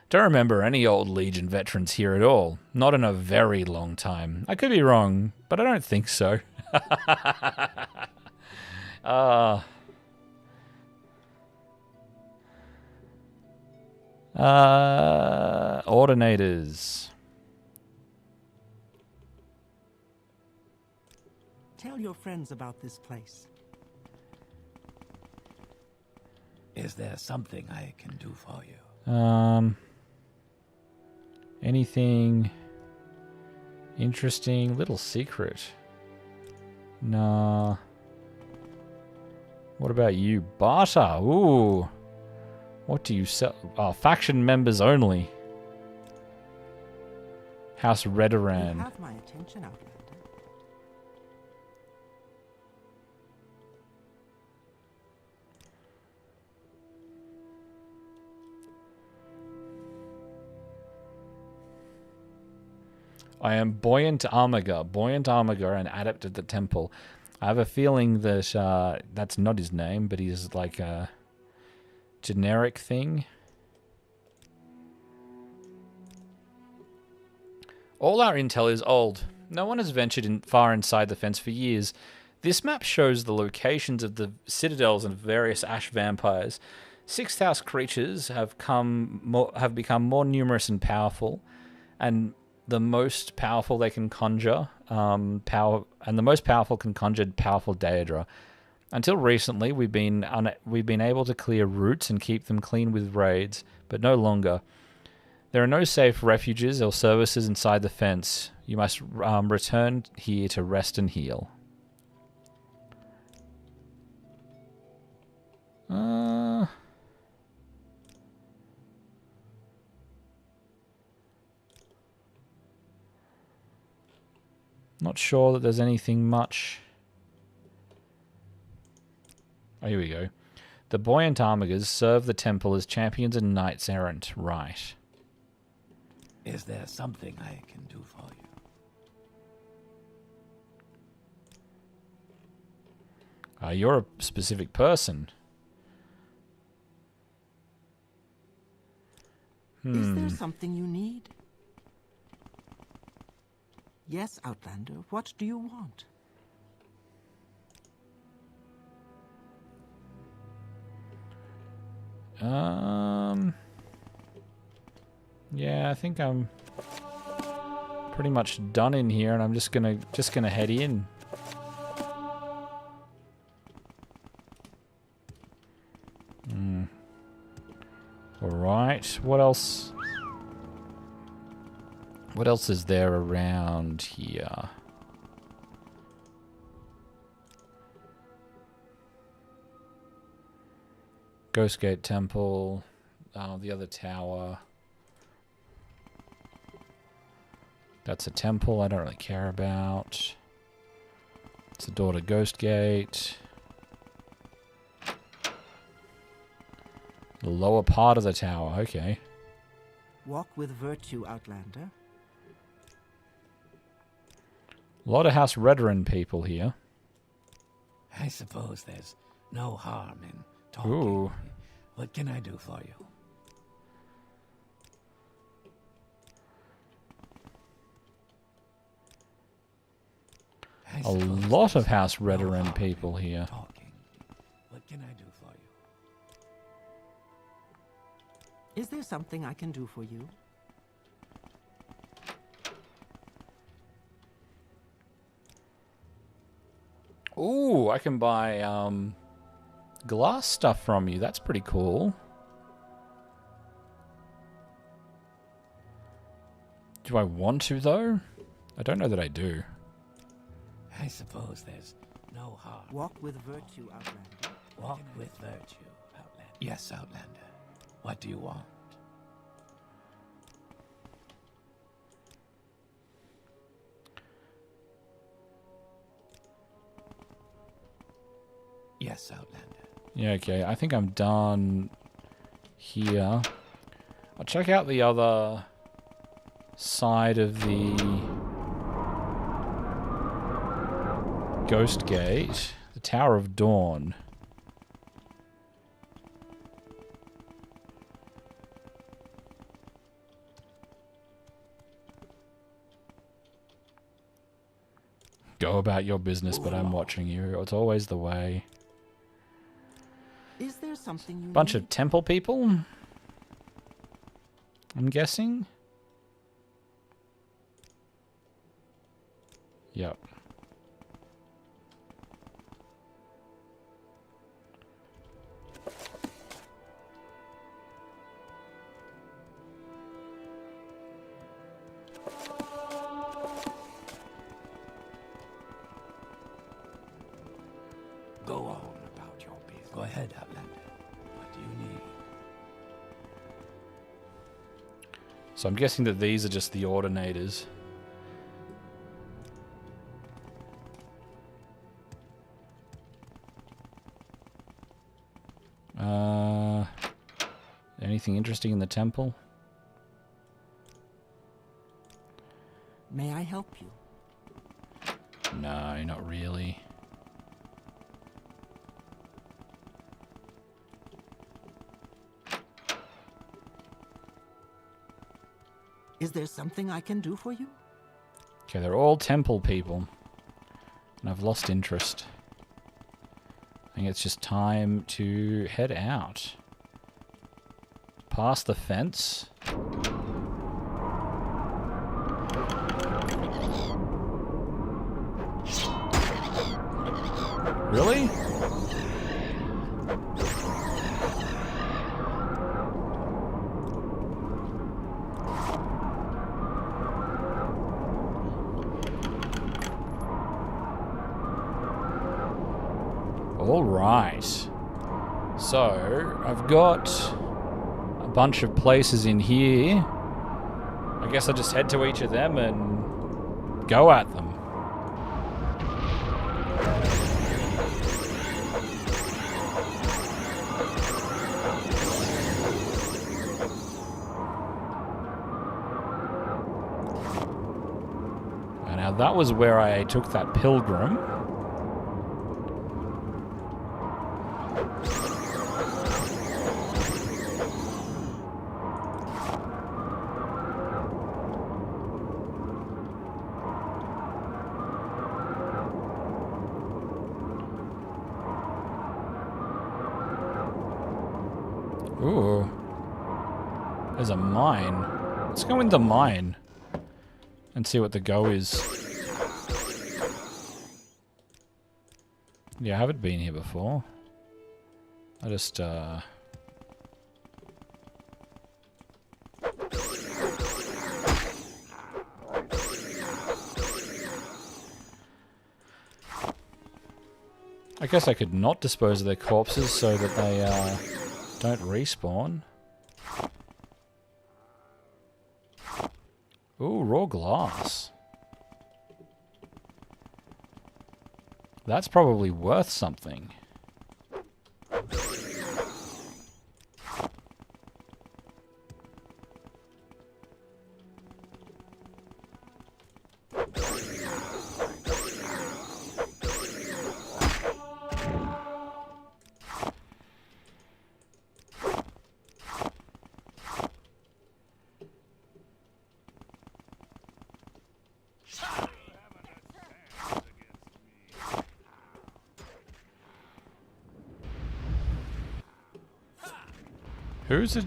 Don't remember any old Legion veterans here at all. Not in a very long time. I could be wrong, but I don't think so. Ordinators. Tell your friends about this place. Is there something I can do for you? Anything interesting? Little secret. Nah. What about you? Barter. Ooh. What do you sell? Oh, faction members only. House Redoran. You have my attention, Outlander. I am Buoyant Armiger. Buoyant Armiger, an adept at the temple. I have a feeling that that's not his name, but he's like a generic thing. All our intel is old. No one has ventured far inside the fence for years. This map shows the locations of the citadels and various ash vampires. Sixth house creatures have become more numerous and powerful, and the most powerful they can conjure, the most powerful can conjure powerful Daedra. Until recently, we've been able to clear routes and keep them clean with raids, but no longer. There are no safe refuges or services inside the fence. You must return here to rest and heal. Not sure that there's anything much. Oh, here we go. The Buoyant Armigers serve the temple as champions and knights errant. Right. Is there something I can do for you? You're a specific person. Is there something you need? Yes, Outlander. What do you want? Yeah, I think I'm pretty much done in here, and I'm just gonna head in. All right. What else? What else is there around here? Ghostgate Temple. The other tower. That's a temple I don't really care about. It's a door to Ghostgate. The lower part of the tower, okay. Walk with virtue, Outlander. A lot of House Redoran people here. I suppose there's no harm in talking. Ooh. What can I do for you? A lot of House Redoran people here. Talking. What can I do for you? Is there something I can do for you? Ooh, I can buy glass stuff from you. That's pretty cool. Do I want to, though? I don't know that I do. I suppose there's no harm. Walk with virtue, Outlander. Walk with virtue, Outlander. Yes, Outlander. What do you want? Yes, Outlander. Yeah, okay. I think I'm done here. I'll check out the other side of the Ghost Gate, the Tower of Dawn. Go about your business, but I'm watching you. It's always the way. Is there something you Bunch need? of temple people, I'm guessing. Yep. Go on about your business. Go ahead, Outlander. What do you need? So I'm guessing that these are just the ordinators. Anything interesting in the temple? May I help you? No, not really. Is there something I can do for you? Okay, they're all temple people. And I've lost interest. I think it's just time to head out. Past the fence. Really? All right. So, I've got a bunch of places in here. I guess I'll just head to each of them and go at them. Now that was where I took that pilgrim. Ooh. There's a mine. Let's go in the mine and see what the go is. Yeah, I haven't been here before. I just, I guess I could not dispose of their corpses so that they, don't respawn. Ooh, raw glass. That's probably worth something. Who's it?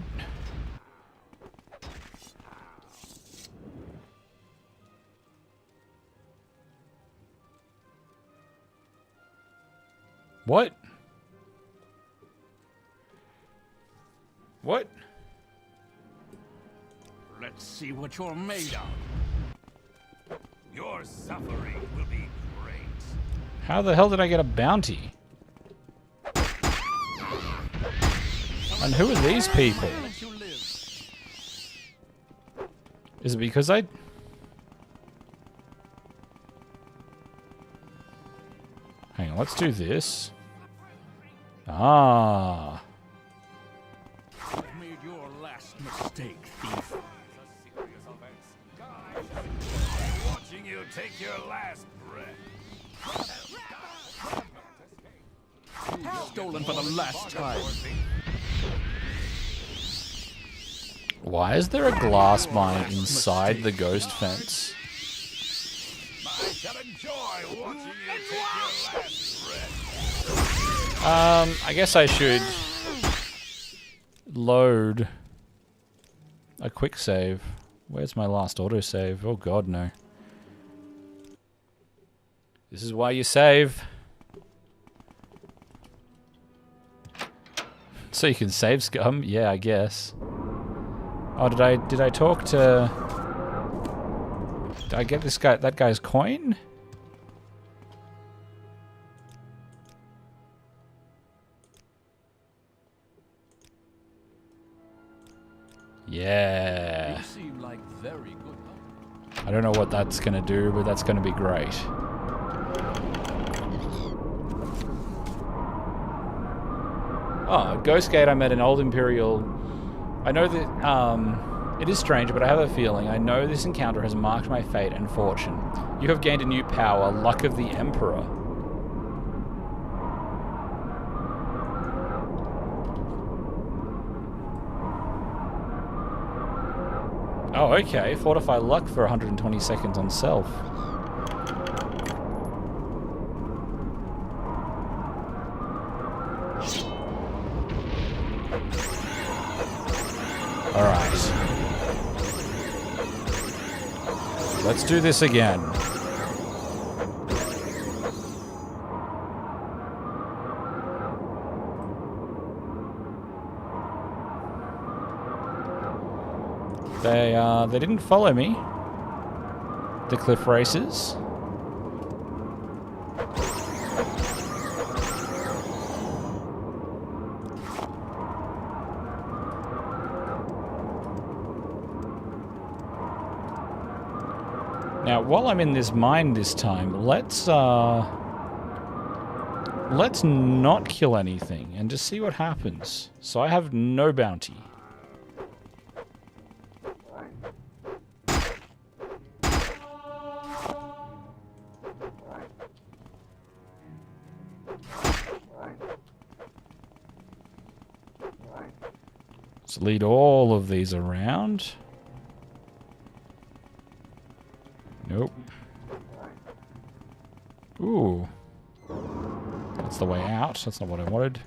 What? What? Let's see what you're made of. Your suffering will be great. How the hell did I get a bounty? And who are these people? Let you live. Is it because I... Hang on, let's do this. Ah. You've made your last mistake, thief. Watching you take your last breath. Stolen for the last time. Why is there a glass mine inside the ghost fence? I shall enjoy watching you take your last breath. I guess I should load a quick save. Where's my last autosave? Oh god, no. This is why you save. So you can save scum? Yeah, I guess. Oh, did I talk to... Did I get that guy's coin? Yeah. You seem like very good luck. I don't know what that's going to do, but that's going to be great. Oh, Ghost Gate I met an old Imperial... I know that, it is strange, but I have a feeling. I know this encounter has marked my fate and fortune. You have gained a new power, Luck of the Emperor. Oh, okay. Fortify luck for 120 seconds on self. Alright. Let's do this again. They didn't follow me. The cliff racers. Now, while I'm in this mine this time, let's not kill anything and just see what happens. So I have no bounty. Let's lead all of these around. Nope. Ooh. That's the way out. That's not what I wanted.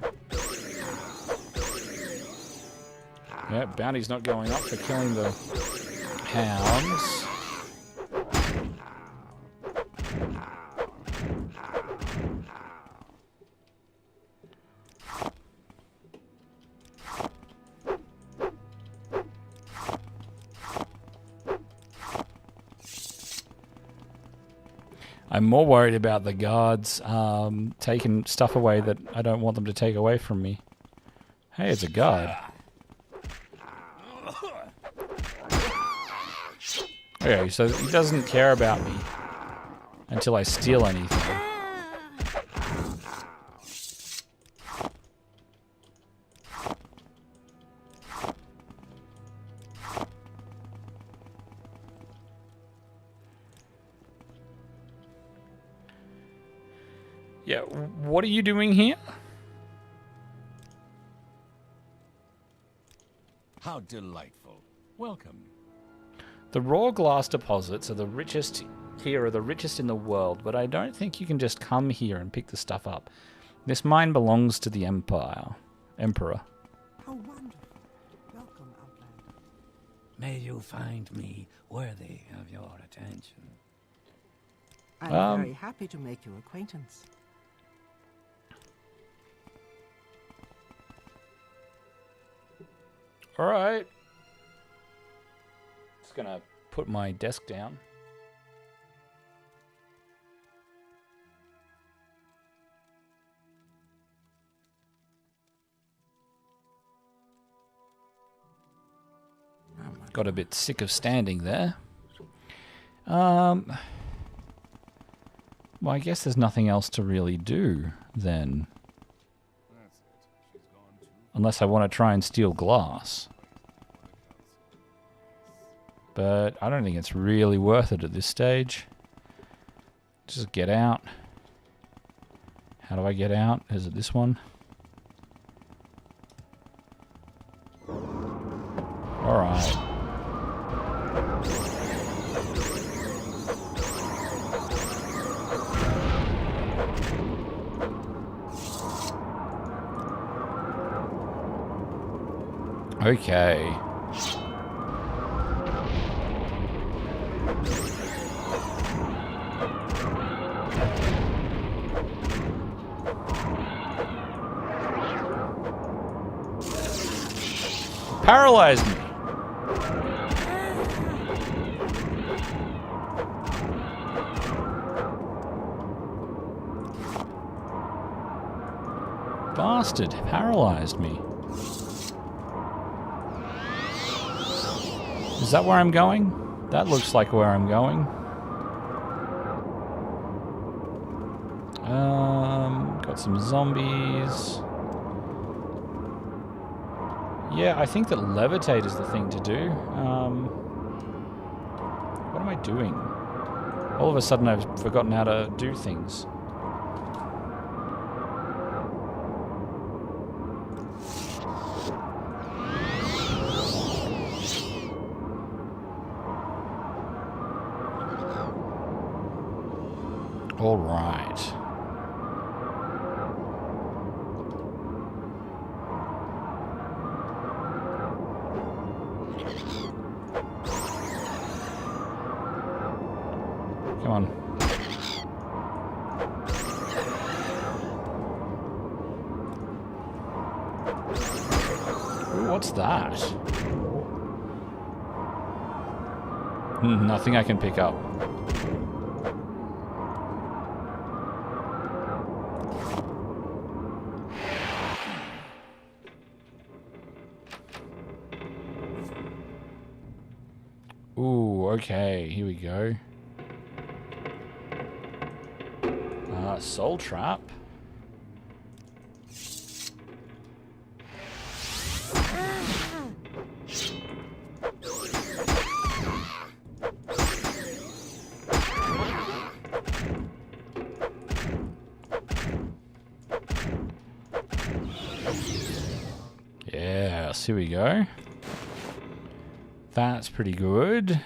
Yeah, bounty's not going up for killing the hounds. I'm more worried about the guards taking stuff away that I don't want them to take away from me. Hey, it's a guard. Okay, so he doesn't care about me until I steal anything. Yeah, what are you doing here? How delightful. Welcome. The raw glass deposits are the richest here, are the richest in the world, but I don't think you can just come here and pick the stuff up. This mine belongs to the Emperor. How wonderful. Welcome, Outlander. May you find me worthy of your attention. I'm very happy to make your acquaintance. Alright. Just gonna put my desk down. Got a bit sick of standing there. Well, I guess there's nothing else to really do then. Unless I want to try and steal glass. But I don't think it's really worth it at this stage. Just get out. How do I get out? Is it this one? Alright. Okay. Paralyze me. Bastard, paralyzed me. Is that where I'm going? That looks like where I'm going. Got some zombies. Yeah, I think that levitate is the thing to do. What am I doing? All of a sudden I've forgotten how to do things. All right. Come on. Ooh, what's that? Nothing I can pick up. Ooh, okay, here we go. Soul trap. Yes, here we go. That's pretty good.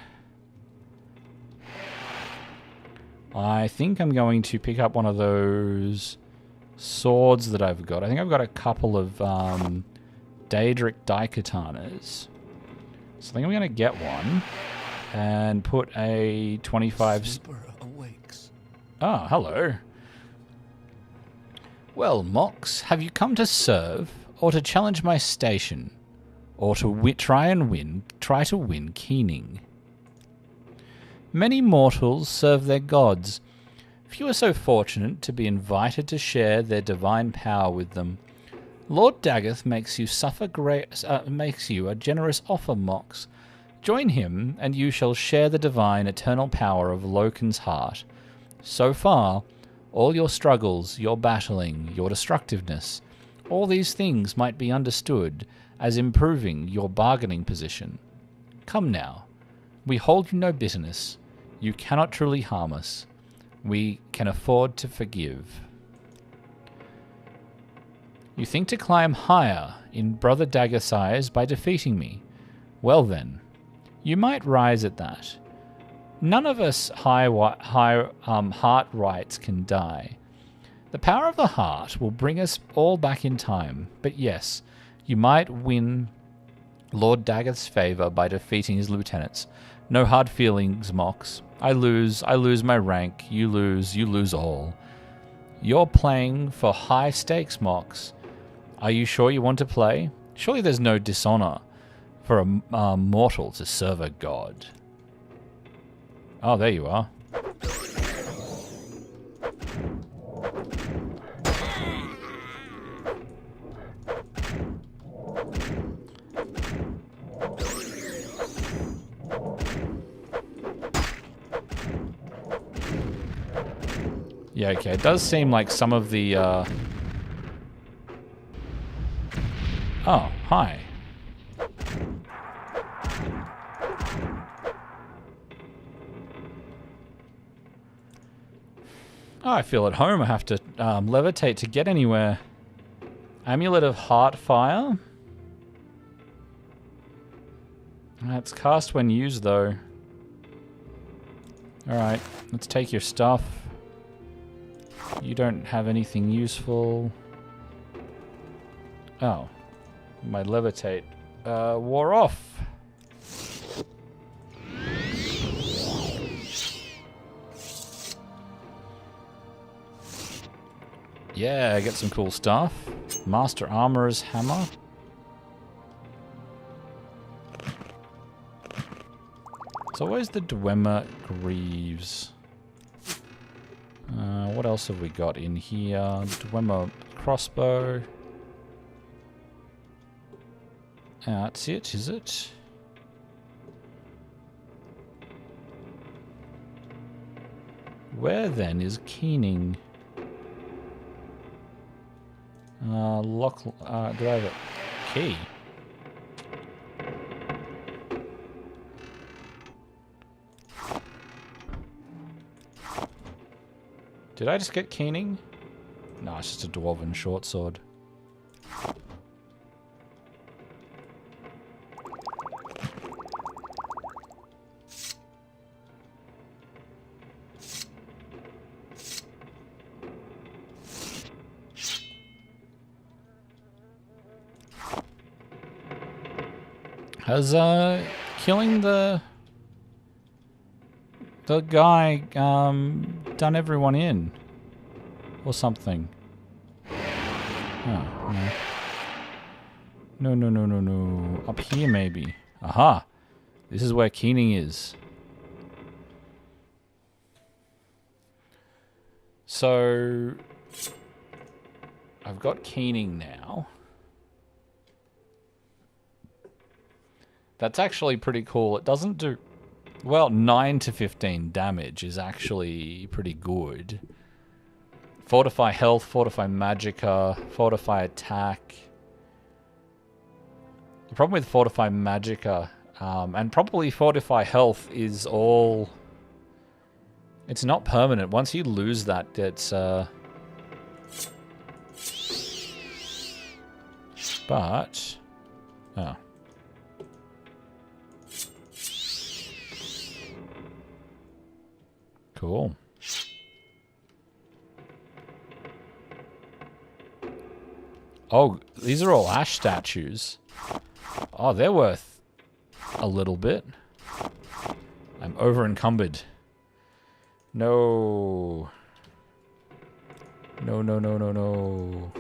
I think I'm going to pick up one of those swords that I've got. I think I've got a couple of Daedric Daikatanas. So I think I'm going to get one and put a 25... Sleeper awakes. Ah, hello. Well, Mox, have you come to serve or to challenge my station? Or to try to win Keening? Many mortals serve their gods. Few are so fortunate to be invited to share their divine power with them. Lord Daggeth makes you a generous offer, Mox. Join him, and you shall share the divine eternal power of Loken's heart. So far, all your struggles, your battling, your destructiveness, all these things might be understood as improving your bargaining position. Come now. We hold you no bitterness. You cannot truly harm us. We can afford to forgive. You think to climb higher in Brother Daggeth's eyes by defeating me? Well then, you might rise at that. None of us heart rights can die. The power of the heart will bring us all back in time, but yes, you might win Lord Daggeth's favor by defeating his lieutenants. No hard feelings, Mox. I lose my rank. You lose all. You're playing for high stakes, Mox. Are you sure you want to play? Surely there's no dishonor. for a mortal to serve a god. Oh, there you are. Yeah, okay. It does seem like some of the, Oh, hi. Oh, I feel at home. I have to levitate to get anywhere. Amulet of Heartfire. It's cast when used, though. Alright, let's take your stuff. You don't have anything useful. Oh. My levitate wore off. Yeah, I get some cool stuff. Master Armorer's Hammer. It's always the Dwemer Greaves. What else have we got in here? Dwemer Crossbow. That's it, is it? Where then is Keening? Do I have a key? Did I just get Keening? No, it's just a dwarven short sword. Has killing the guy done everyone in or something? Oh, no. No. Up here maybe. Aha. This is where Keening is. So I've got Keening now. That's actually pretty cool. It doesn't do... Well, 9 to 15 damage is actually pretty good. Fortify health, fortify magicka, fortify attack. The problem with fortify magicka, and probably fortify health, is all... It's not permanent. Once you lose that, it's... But... Oh. Cool. Oh, these are all ash statues. Oh, they're worth a little bit. I'm over encumbered. No. No.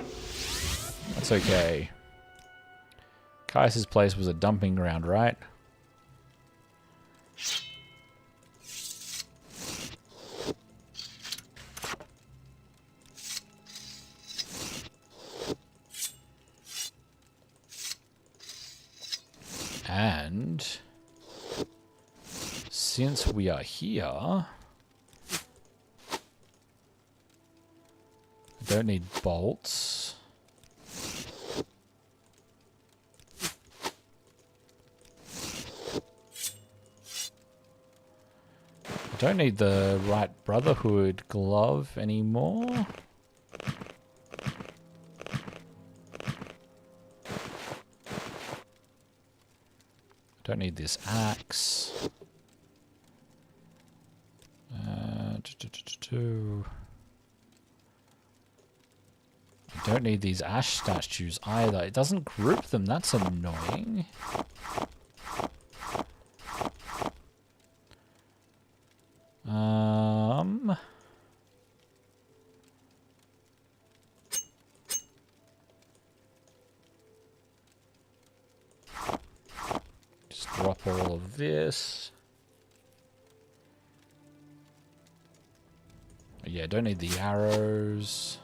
That's okay. Kaiser's place was a dumping ground, right? And since we are here, I don't need bolts. I don't need the Right Brotherhood glove anymore. Don't need this axe. I don't need these ash statues either. It doesn't group them. That's annoying. drop all of this. Yeah, don't need the arrows.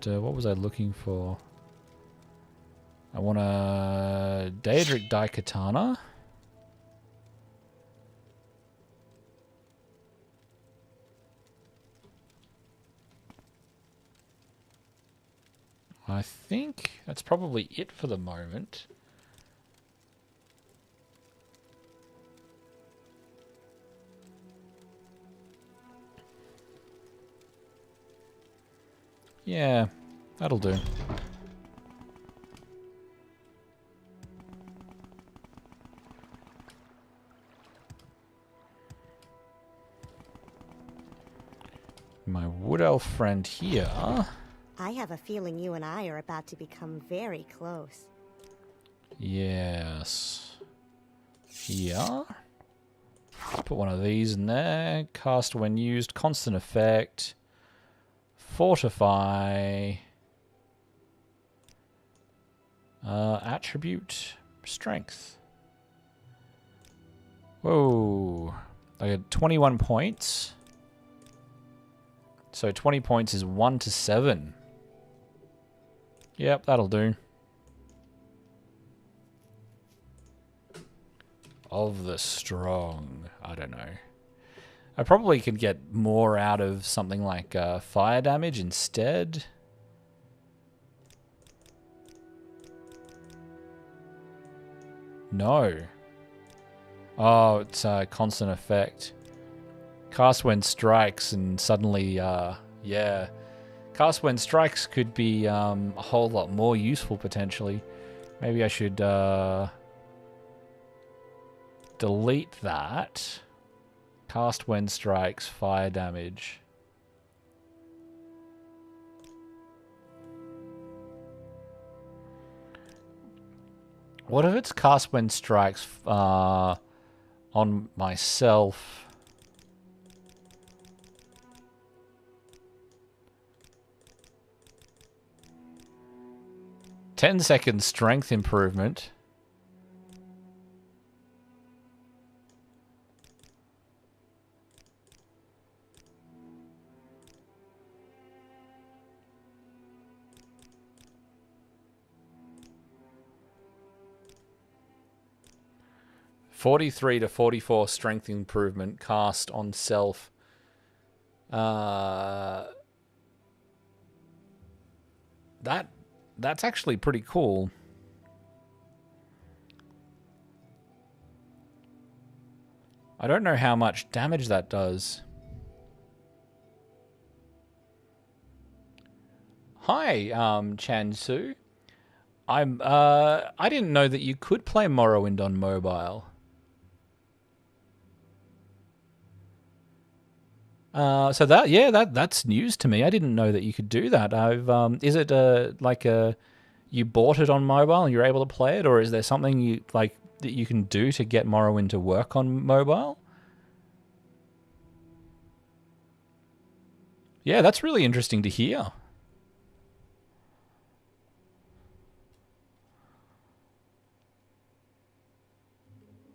What was I looking for? I want a Daedric Daikatana. I think that's probably it for the moment. Yeah, that'll do. My wood elf friend here. I have a feeling you and I are about to become very close. Yes. Here. Let's put one of these in there. Cast when used, constant effect. Fortify. Attribute. Strength. Whoa. I got 21 points. So 20 points is 1 to 7. Yep, that'll do. Of the strong. I don't know. I probably could get more out of something like fire damage instead. No. Oh, it's a constant effect. Cast when strikes and suddenly, yeah. Cast when strikes could be a whole lot more useful potentially. Maybe I should delete that. Cast when strikes, fire damage. What if it's cast when strikes on myself? 10-second strength improvement. (43 to 44 strength improvement cast on self. That's actually pretty cool. I don't know how much damage that does. Hi, Chansu. I didn't know that you could play Morrowind on mobile. So that's news to me. I didn't know that you could do that. Is it you bought it on mobile and you're able to play it, or is there something you like that you can do to get Morrowind to work on mobile? Yeah, that's really interesting to hear.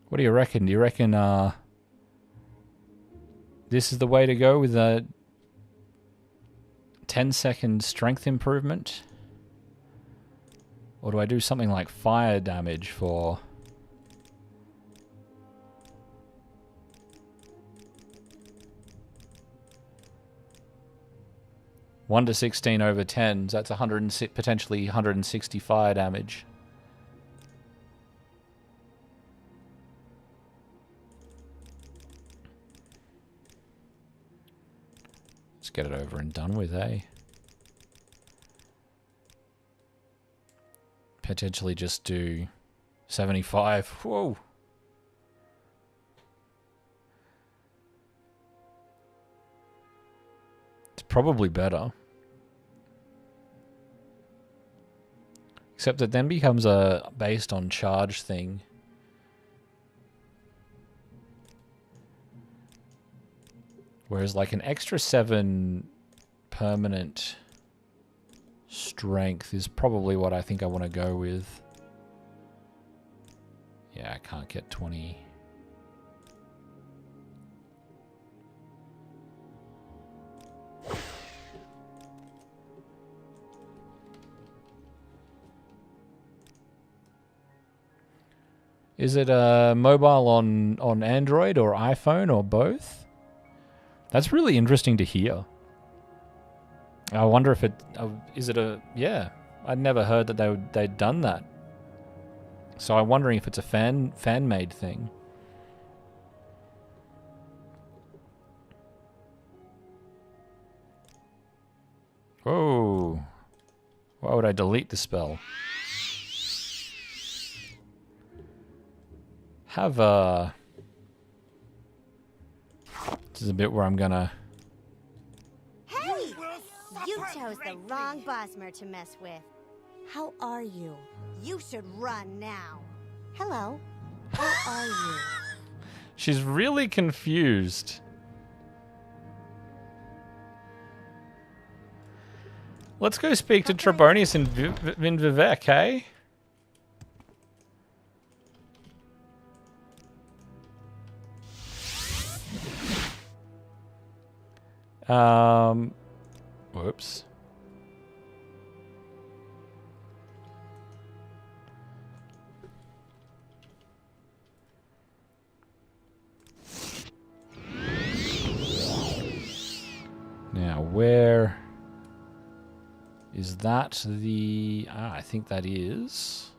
What do you reckon? Do you reckon this is the way to go with a 10-second strength improvement? Or do I do something like fire damage for... (1 to 16 over 10, so that's potentially 160 fire damage. Let's get it over and done with, eh? Potentially just do 75. Whoa. It's probably better. Except it then becomes a based on charge thing. Whereas like an extra 7 permanent Strength is probably what I think I want to go with. Yeah, I can't get 20. Is it mobile on Android or iPhone or both? That's really interesting to hear. I wonder if it is it a yeah. I'd never heard that they'd done that. So I'm wondering if it's a fan made thing. Whoa! Why would I delete the spell? Have a... This is a bit where I'm gonna... Hey! You chose the wrong Bosmer to mess with. How are you? You should run now. Hello. How are you? She's really confused. Let's go speak to Trebonius in Vivec, eh? Whoops. Now, where is that the... I think that is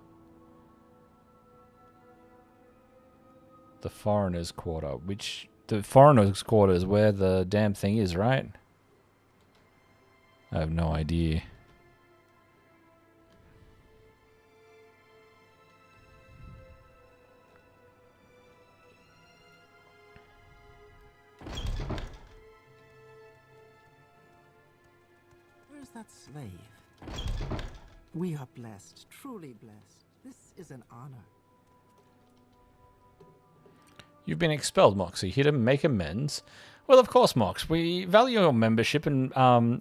the foreigners' quarter, which... The foreigners' quarter is where the damn thing is, right? I have no idea. Where's that slave? We are blessed, truly blessed. This is an honor. You've been expelled, Moxie. Here to make amends? Well, of course, Mox. We value your membership and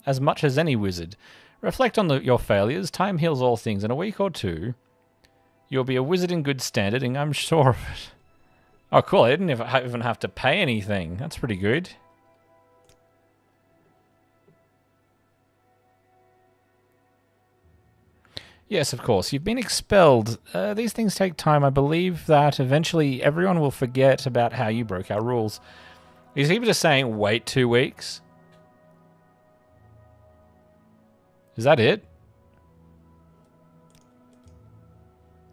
as much as any wizard. Reflect on your failures. Time heals all things. In a week or two, you'll be a wizard in good standing, I'm sure of it. Oh, cool. I didn't even have to pay anything. That's pretty good. Yes, of course. You've been expelled. These things take time. I believe that eventually everyone will forget about how you broke our rules. Is he just saying, wait 2 weeks? Is that it?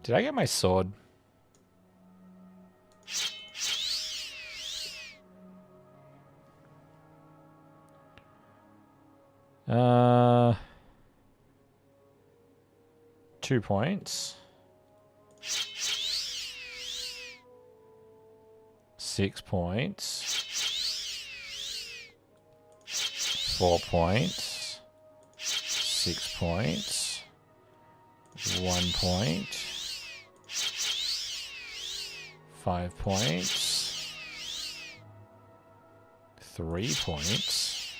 Did I get my sword? Uh... 2 points. 6 points. 4 points. 6 points. 1 point. 5 points. 3 points.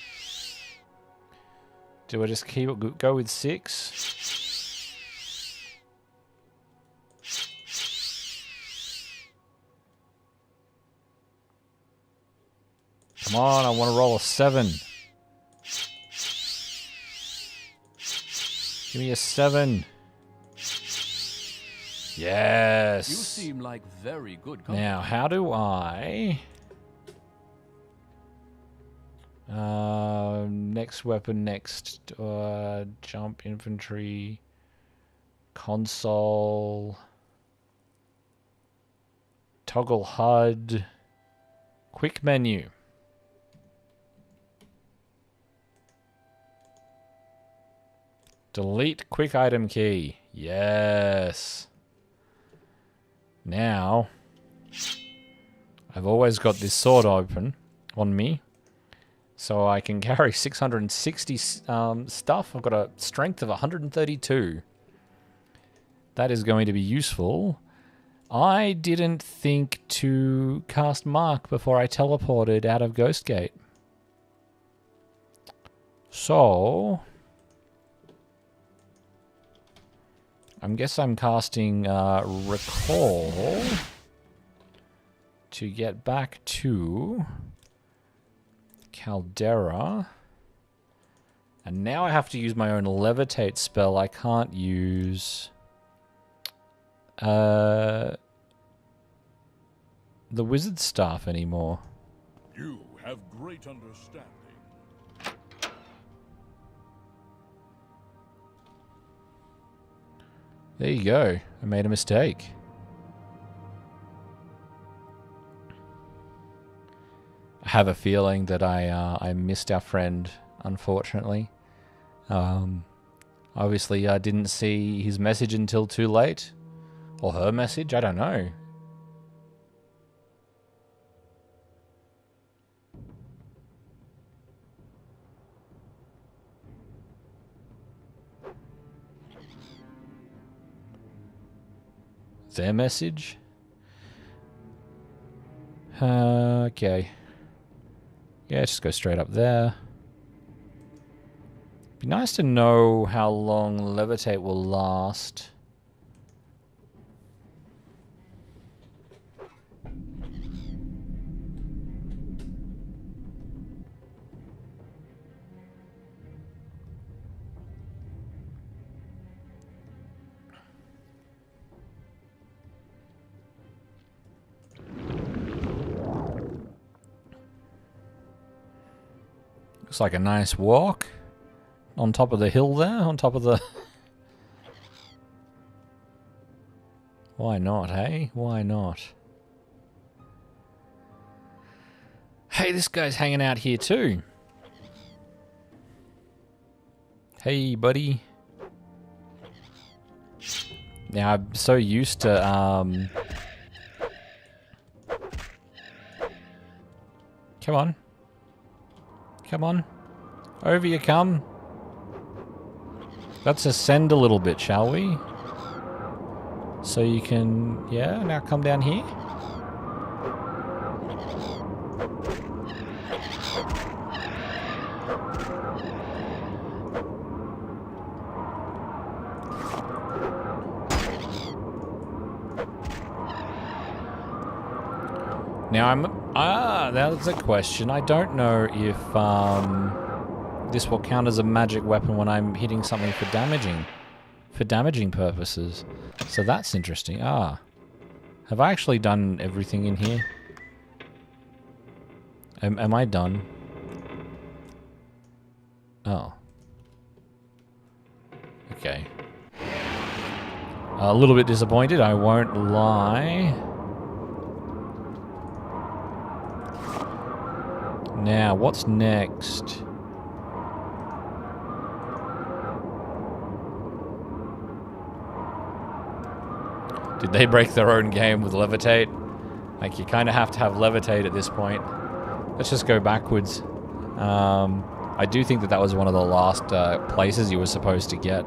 Do I just go with 6? Come on, I want to roll a 7. Give me a 7. Yes. You seem like very good company. Now, how do I... next weapon, next jump, infantry, console, toggle HUD, quick menu. Delete quick item key. Yes. Now, I've always got this sword open on me, so I can carry 660 stuff. I've got a strength of 132. That is going to be useful. I didn't think to cast Mark before I teleported out of Ghost Gate. So... guess I'm casting Recall to get back to Caldera. And now I have to use my own Levitate spell. I can't use the Wizard Staff anymore. You have great understanding. There you go. I made a mistake. I have a feeling that I missed our friend, unfortunately. Obviously, I didn't see his message until too late. Or her message, I don't know. Their message? Okay. Yeah, just go straight up there. Be nice to know how long Levitate will last. Looks like a nice walk on top of the hill there, on top of the... Why not, hey? Why not? Hey, this guy's hanging out here too. Hey, buddy. Now, I'm so used to, Come on. Come on. Over you come. Let's ascend a little bit, shall we? So you can... Yeah, now come down here. Now that's a question. I don't know if this will count as a magic weapon when I'm hitting something for damaging purposes. So that's interesting. Have I actually done everything in here? Am I done? Oh. Okay. A little bit disappointed, I won't lie. Now, what's next? Did they break their own game with Levitate? Like, you kind of have to have Levitate at this point. Let's just go backwards. I do think that was one of the last places you were supposed to get.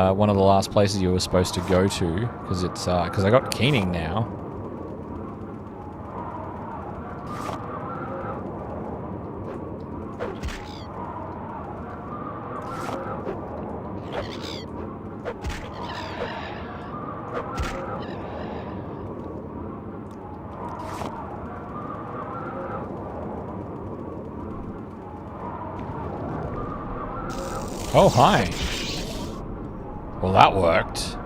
One of the last places you were supposed to go to, because it's because I got Keening now. Oh, hi. Well, that worked.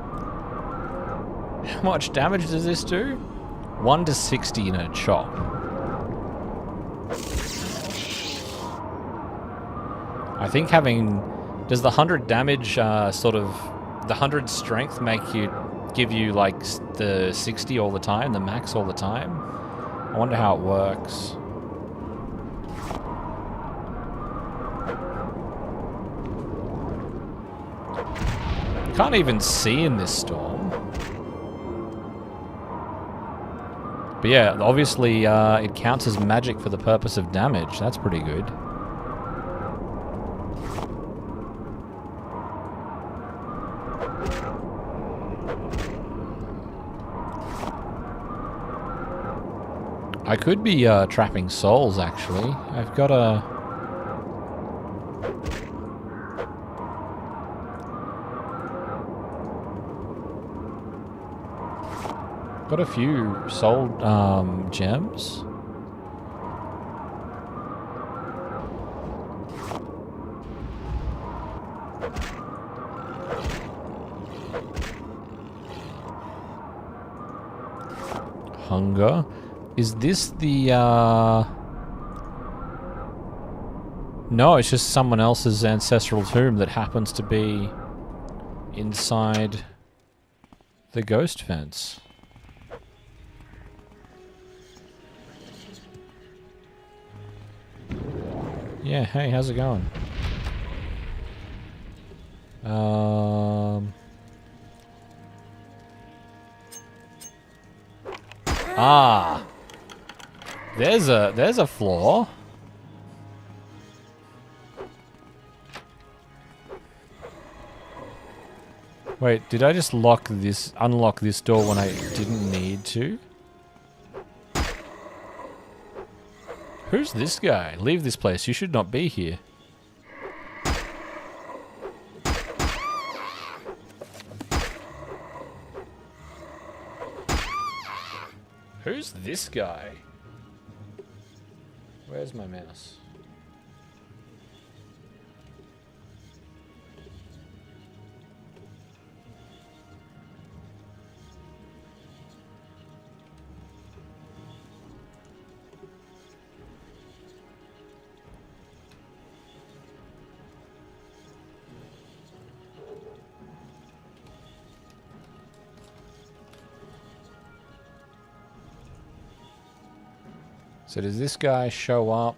How much damage does this do? 1 to 60 in a chop. I think having... Does the 100 damage sort of... The 100 strength give you like the 60 all the time, the max all the time? I wonder how it works. Can't even see in this storm. But yeah, obviously it counts as magic for the purpose of damage. That's pretty good. I could be trapping souls, actually. I've got a... got a few soul gems. Hunger. Is this the, No, it's just someone else's ancestral tomb that happens to be inside the ghost fence. Yeah, hey, how's it going? Ah, there's a flaw. Wait, did I just unlock this door when I didn't need to? Who's this guy? Leave this place. You should not be here. Who's this guy? Where's my mouse? So does this guy show up?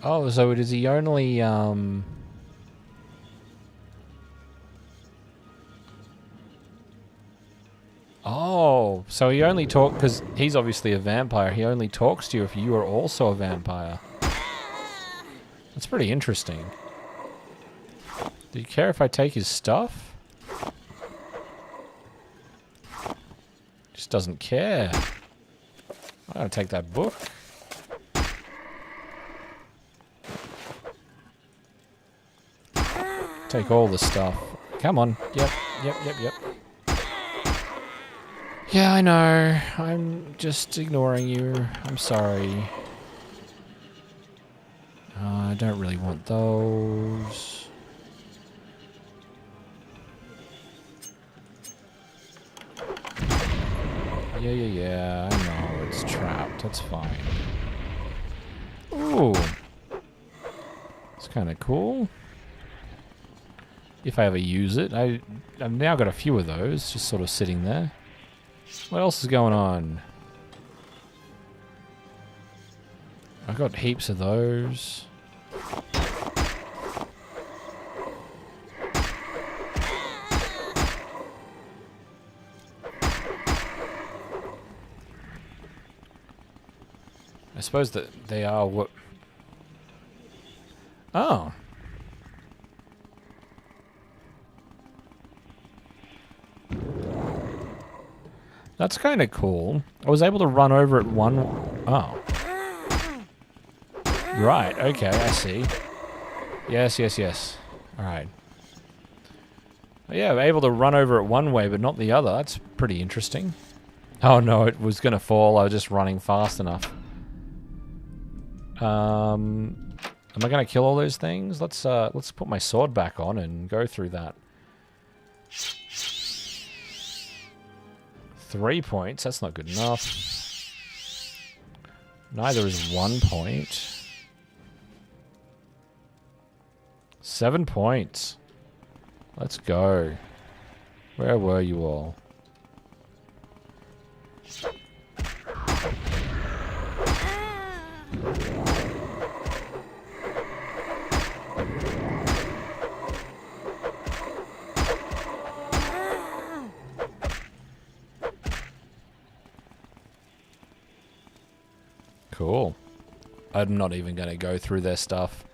Oh, so does he only Oh, so he only because he's obviously a vampire. He only talks to you if you are also a vampire. That's pretty interesting. Do you care if I take his stuff? Just doesn't care. I'm gonna take that book. Take all the stuff. Come on. Yep. Yeah, I know. I'm just ignoring you. I'm sorry. I don't really want those. Yeah. I know. It's trapped. That's fine. Ooh. It's kind of cool. If I ever use it. I've now got a few of those just sort of sitting there. What else is going on? I've got heaps of those. I suppose that they are what... Oh. That's kind of cool. I was able to run over it one... Oh. Right, okay, I see. Yes. Alright. Yeah, I'm able to run over it one way, but not the other. That's pretty interesting. Oh no, it was going to fall. I was just running fast enough. Am I going to kill all those things? Let's put my sword back on and go through that. 3 points, that's not good enough. Neither is 1 point. 7 points. Let's go. Where were you all? Cool. I'm not even going to go through their stuff.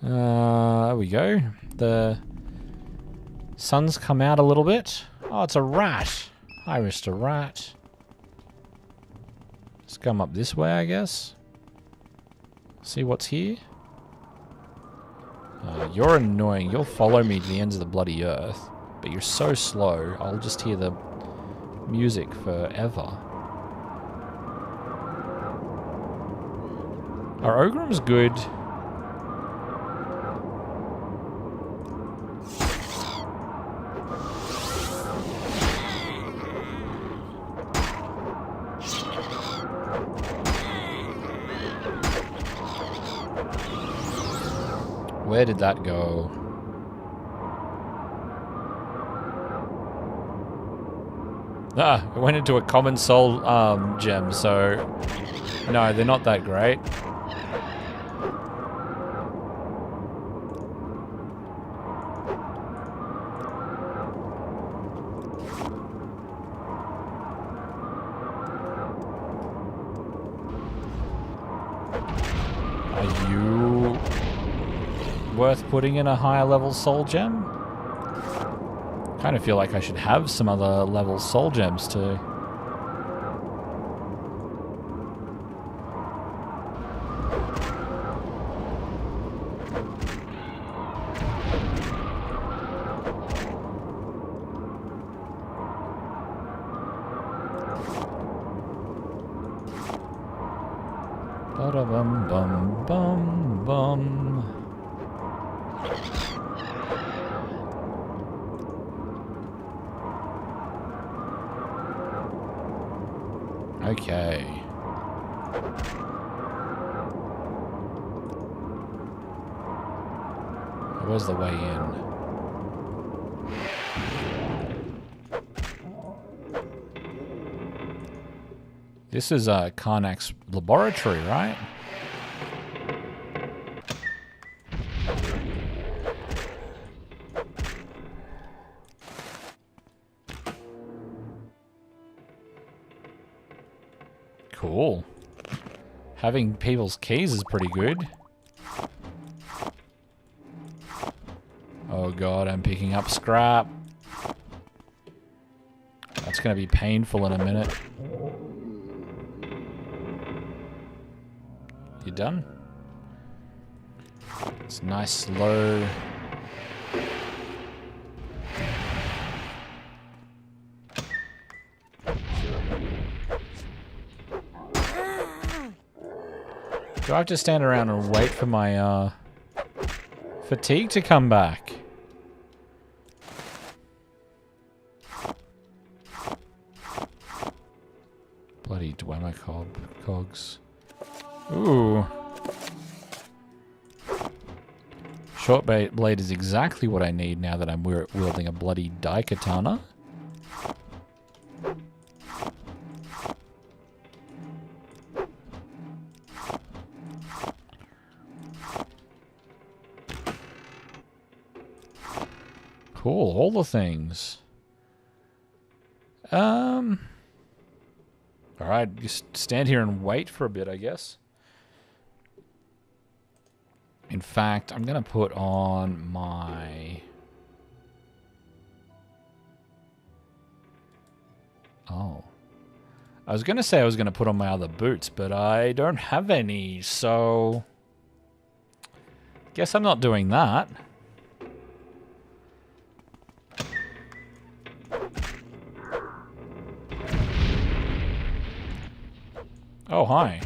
There we go. The sun's come out a little bit. Oh, it's a rat. Hi, Mr. Rat. Let's come up this way, I guess. See what's here. You're annoying. You'll follow me to the ends of the bloody earth. But you're so slow, I'll just hear the music forever. Are Ogrims good? Where did that go? Ah, it went into a common soul gem, so no, they're not that great. Are you worth putting in a higher level soul gem? Kind of feel like I should have some other level soul gems too. Ba-da-bum bum bum bum. Okay. Where's the way in? This is Karnak's laboratory, right? Cool. Having people's keys is pretty good. Oh god, I'm picking up scrap. That's going to be painful in a minute. You done? It's nice, slow. Do I have to stand around and wait for my fatigue to come back? Bloody Dwemer cogs. Ooh. Short blade is exactly what I need now that I'm wielding a bloody daikatana. Cool, all the things. Alright, just stand here and wait for a bit, I guess. In fact, I'm gonna put on my... Oh. I was gonna say I was gonna put on my other boots, but I don't have any, so... Guess I'm not doing that. Oh, hi.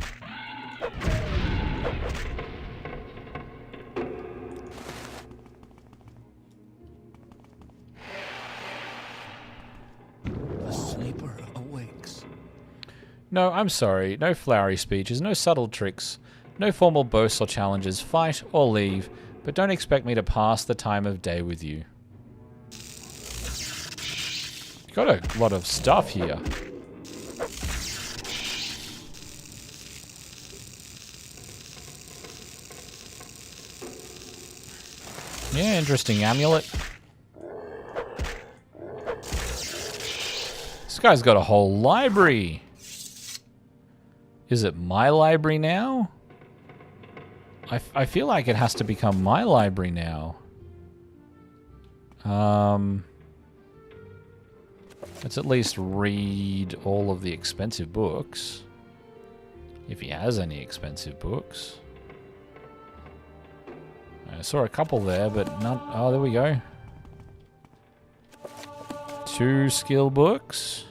The sleeper awakes. No, I'm sorry. No flowery speeches, no subtle tricks, no formal boasts or challenges. Fight or leave, but don't expect me to pass the time of day with you. Got a lot of stuff here. Yeah, interesting amulet. This guy's got a whole library. Is it my library now? I feel like it has to become my library now. Let's at least read all of the expensive books. If he has any expensive books. I saw a couple there, but not... Oh, there we go. 2 skill books.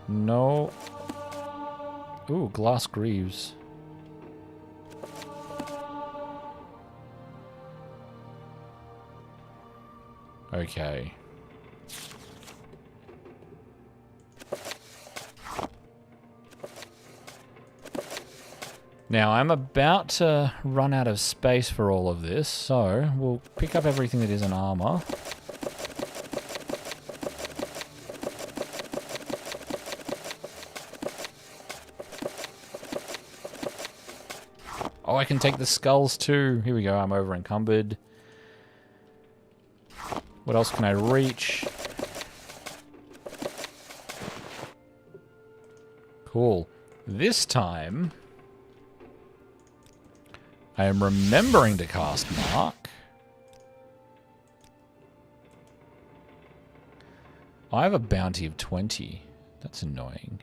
No. Ooh, glass greaves. Okay. Now, I'm about to run out of space for all of this, so we'll pick up everything that isn't armor. Oh, I can take the skulls too. Here we go, I'm over encumbered. What else can I reach? Cool. This time, I am remembering to cast Mark. I have a bounty of 20. That's annoying.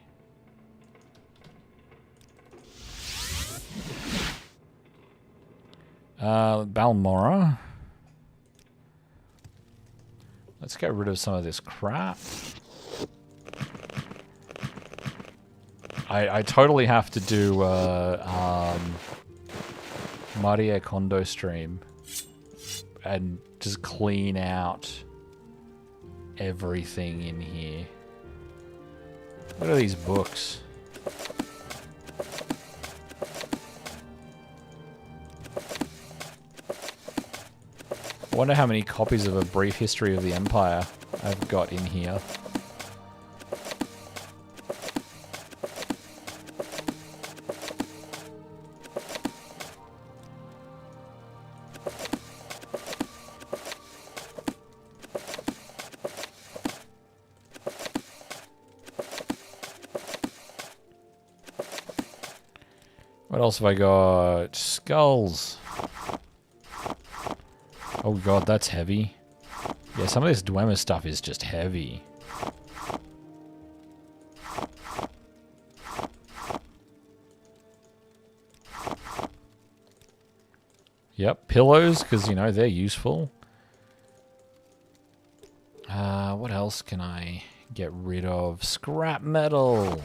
Balmora. Let's get rid of some of this crap. I totally have to do Maria Kondo stream and just clean out everything in here. What are these books? I wonder how many copies of A Brief History of the Empire I've got in here. What else have I got? Skulls. Oh god, that's heavy. Yeah, some of this Dwemer stuff is just heavy. Yep, pillows, because, you know, they're useful. What else can I get rid of? Scrap metal!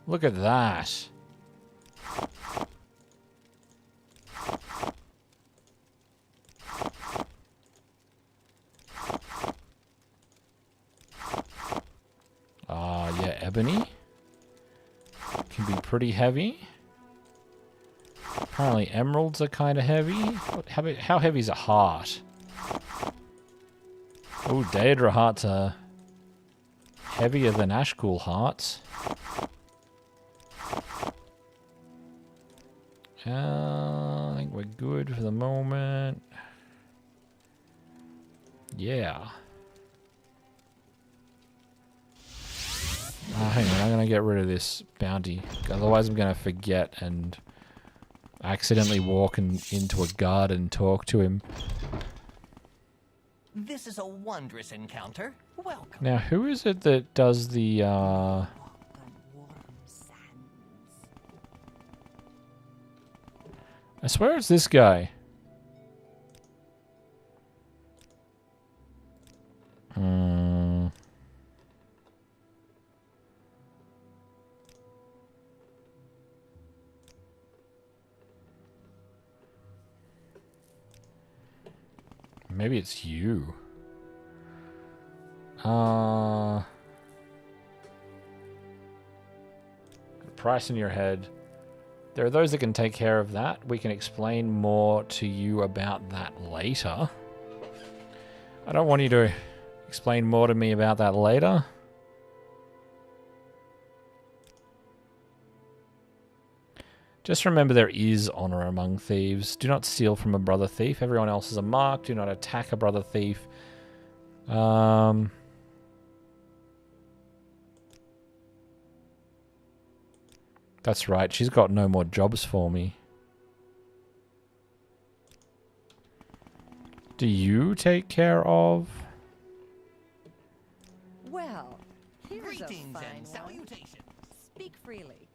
Look at that! Yeah, ebony. Can be pretty heavy. Apparently emeralds are kind of heavy. How heavy is a heart? Oh, Daedra hearts are heavier than Ashkul hearts. I think we're good for the moment. Yeah. Hang on, I'm going to get rid of this bounty. Otherwise I'm going to forget and accidentally walk into a guard and talk to him. This is a wondrous encounter. Welcome. Now, who is it that does the, I swear it's this guy. Maybe it's you. Price in your head. There are those that can take care of that. We can explain more to you about that later. I don't want you to explain more to me about that later. Just remember there is honor among thieves. Do not steal from a brother thief. Everyone else is a mark. Do not attack a brother thief. That's right. She's got no more jobs for me. Do you take care of? Well, here's Greetings a fine and one. salutations. Speak freely.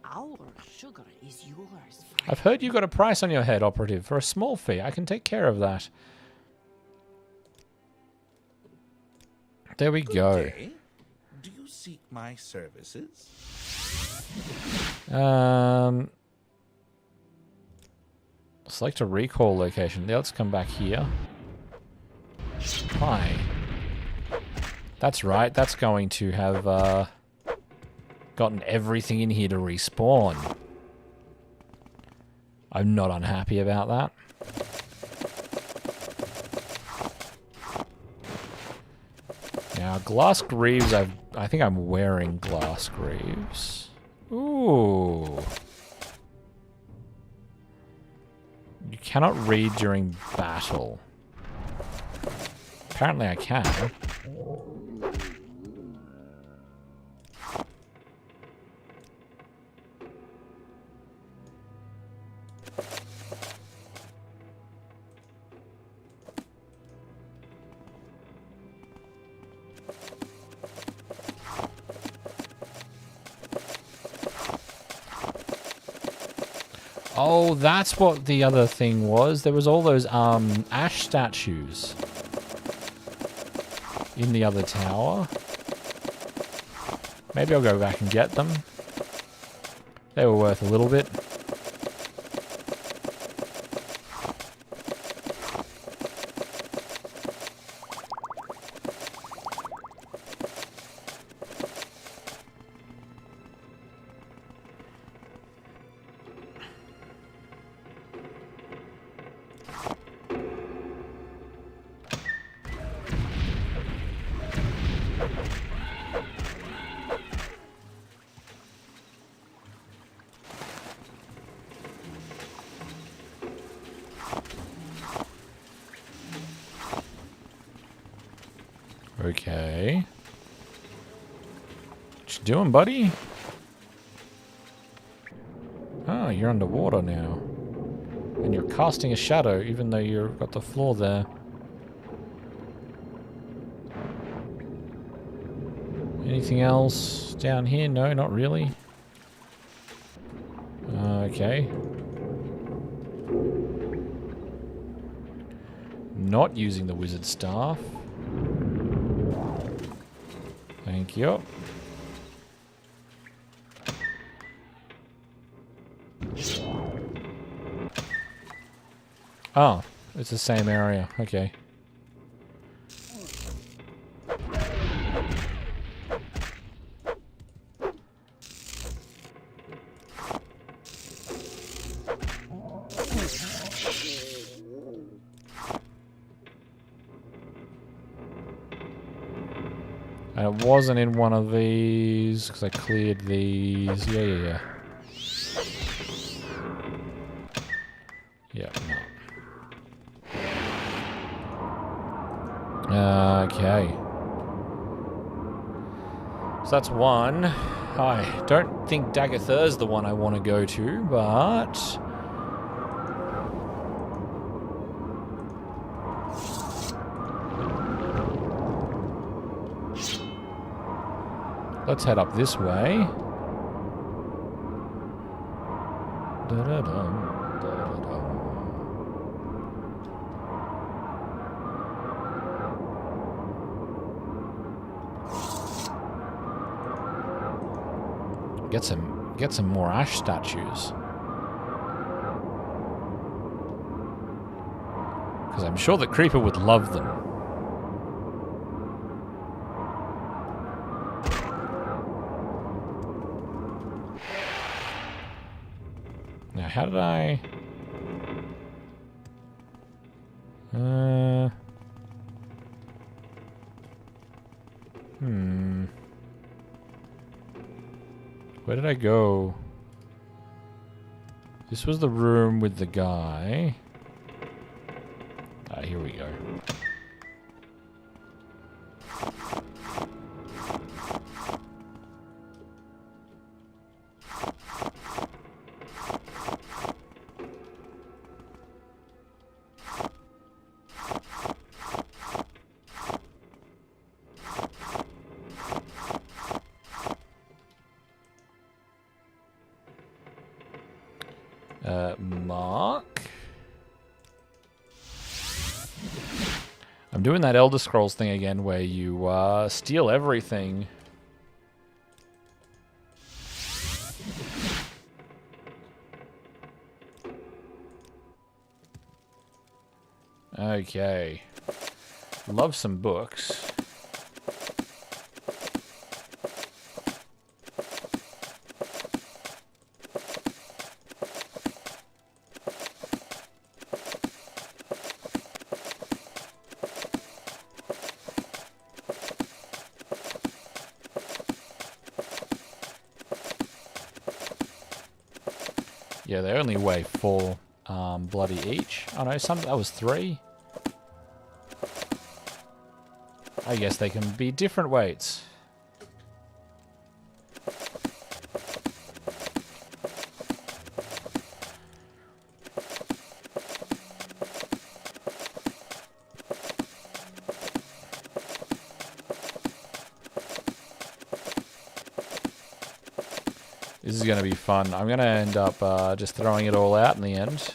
Our sugar is yours. I've heard you got a price on your head, operative. For a small fee, I can take care of that. There we go. Okay. Do you seek my services? Select a recall location. Let's come back here. Hi. That's right. That's going to have gotten everything in here to respawn. I'm not unhappy about that. Now, glass greaves, I think I'm wearing glass greaves. Ooh. You cannot read during battle. Apparently I can. Oh, that's what the other thing was. There was all those ash statues in the other tower. Maybe I'll go back and get them. They were worth a little bit. Okay. What you doing, buddy? Oh, you're underwater now. And you're casting a shadow, even though you've got the floor there. Anything else down here? No, not really. Okay. Not using the wizard staff. Thank you. Oh, it's the same area. Okay. And it wasn't in one of these, because I cleared these. Yeah. Yeah, no. Okay. So that's one. I don't think Dagatha's the one I want to go to, but... let's head up this way. Da-da-dum, da-da-dum. Get some more ash statues. Because I'm sure that Creeper would love them. Now, how did I... Where did I go? This was the room with the guy. Here we go. Mark. I'm doing that Elder Scrolls thing again where you steal everything. Okay. Love some books. Yeah, they only weigh 4 bloody each. Oh no, that was 3. I guess they can be different weights. This is going to be fun. I'm going to end up just throwing it all out in the end.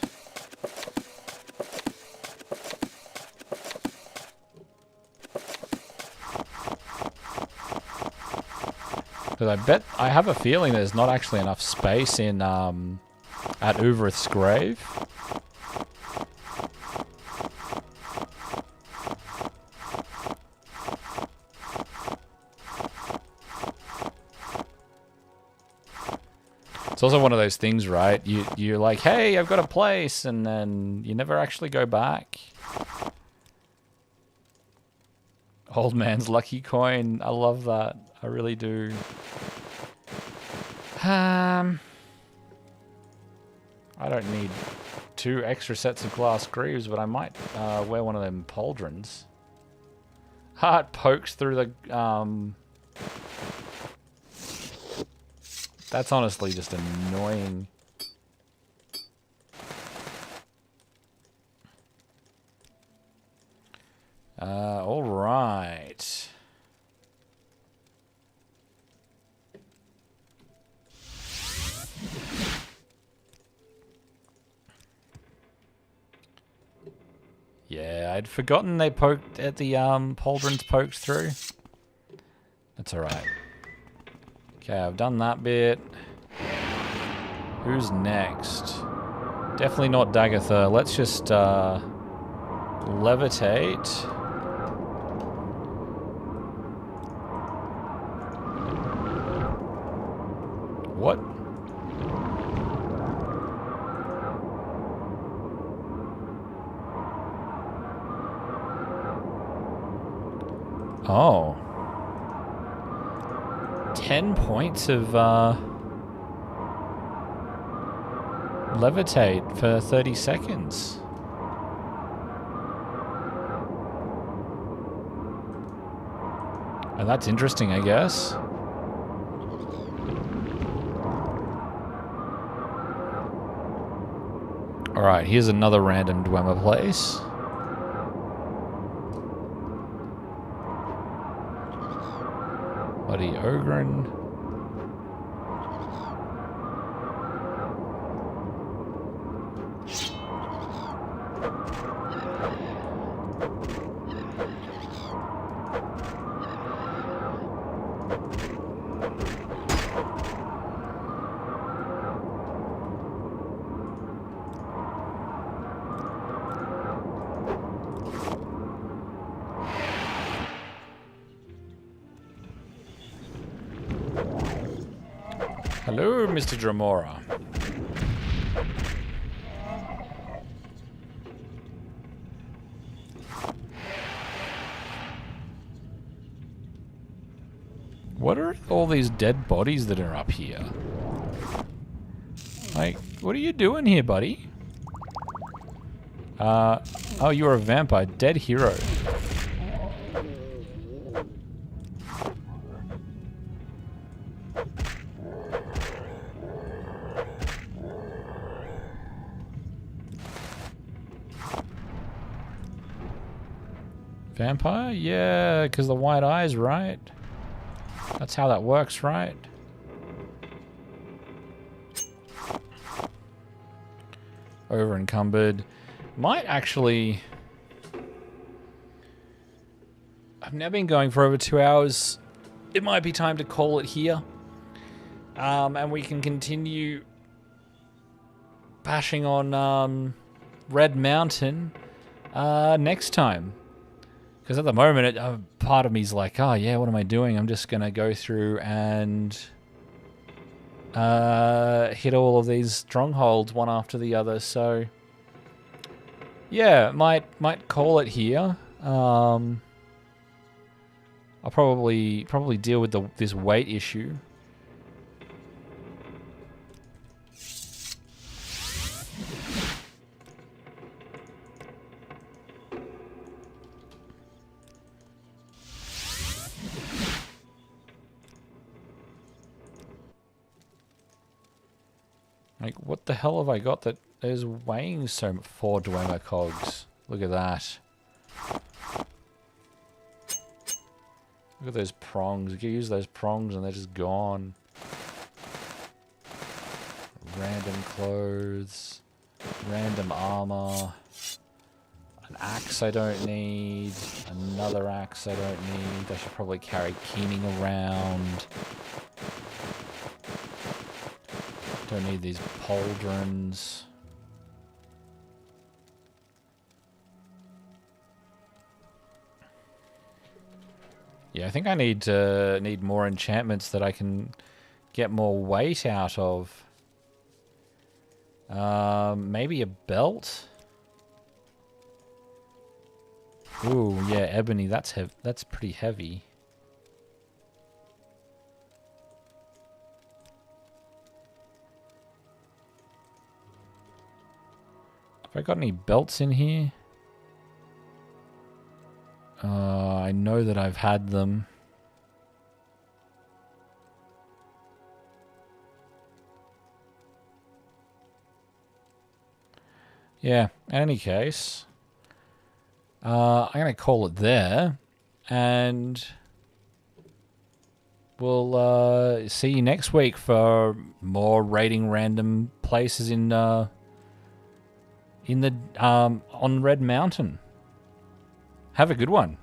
Because I have a feeling there's not actually enough space in at Uvrith's grave. It's also one of those things, right? You're like, hey, I've got a place, and then you never actually go back. Old man's lucky coin. I love that. I really do. I don't need 2 extra sets of glass greaves, but I might wear one of them pauldrons. It pokes through the... That's honestly just annoying. All right. Yeah, I'd forgotten they poked at the pauldrons poked through. That's all right. Okay, I've done that bit. Who's next? Definitely not Dagatha. Let's just levitate. What? Oh. 10 points of levitate for 30 seconds. Oh, that's interesting, I guess. Alright, here's another random Dwemer place. Bloody Ogren. Hello, Mr. Dramora. What are all these dead bodies that are up here? Like, what are you doing here, buddy? Oh, you're a vampire. Dead hero. Vampire? Yeah, because the white eyes, right? That's how that works, right? over encumbered. Might actually... I've now been going for over 2 hours. It might be time to call it here. And we can continue bashing on Red Mountain next time. Because at the moment, part of me's like, oh yeah, what am I doing? I'm just going to go through and hit all of these strongholds one after the other. So yeah, might call it here. I'll probably deal with this weight issue. Like, what the hell have I got that is weighing so much? 4 Dwemer cogs. Look at that. Look at those prongs. You can use those prongs and they're just gone. Random clothes. Random armor. An axe I don't need. Another axe I don't need. I should probably carry Keening around. Don't need these pauldrons. Yeah, I think I need more enchantments that I can get more weight out of. Maybe a belt. Ooh, yeah, ebony. That's pretty heavy. Have I got any belts in here? I know that I've had them. Yeah, in any case, I'm going to call it there, and we'll see you next week for more raiding random places in the on Red Mountain. Have a good one.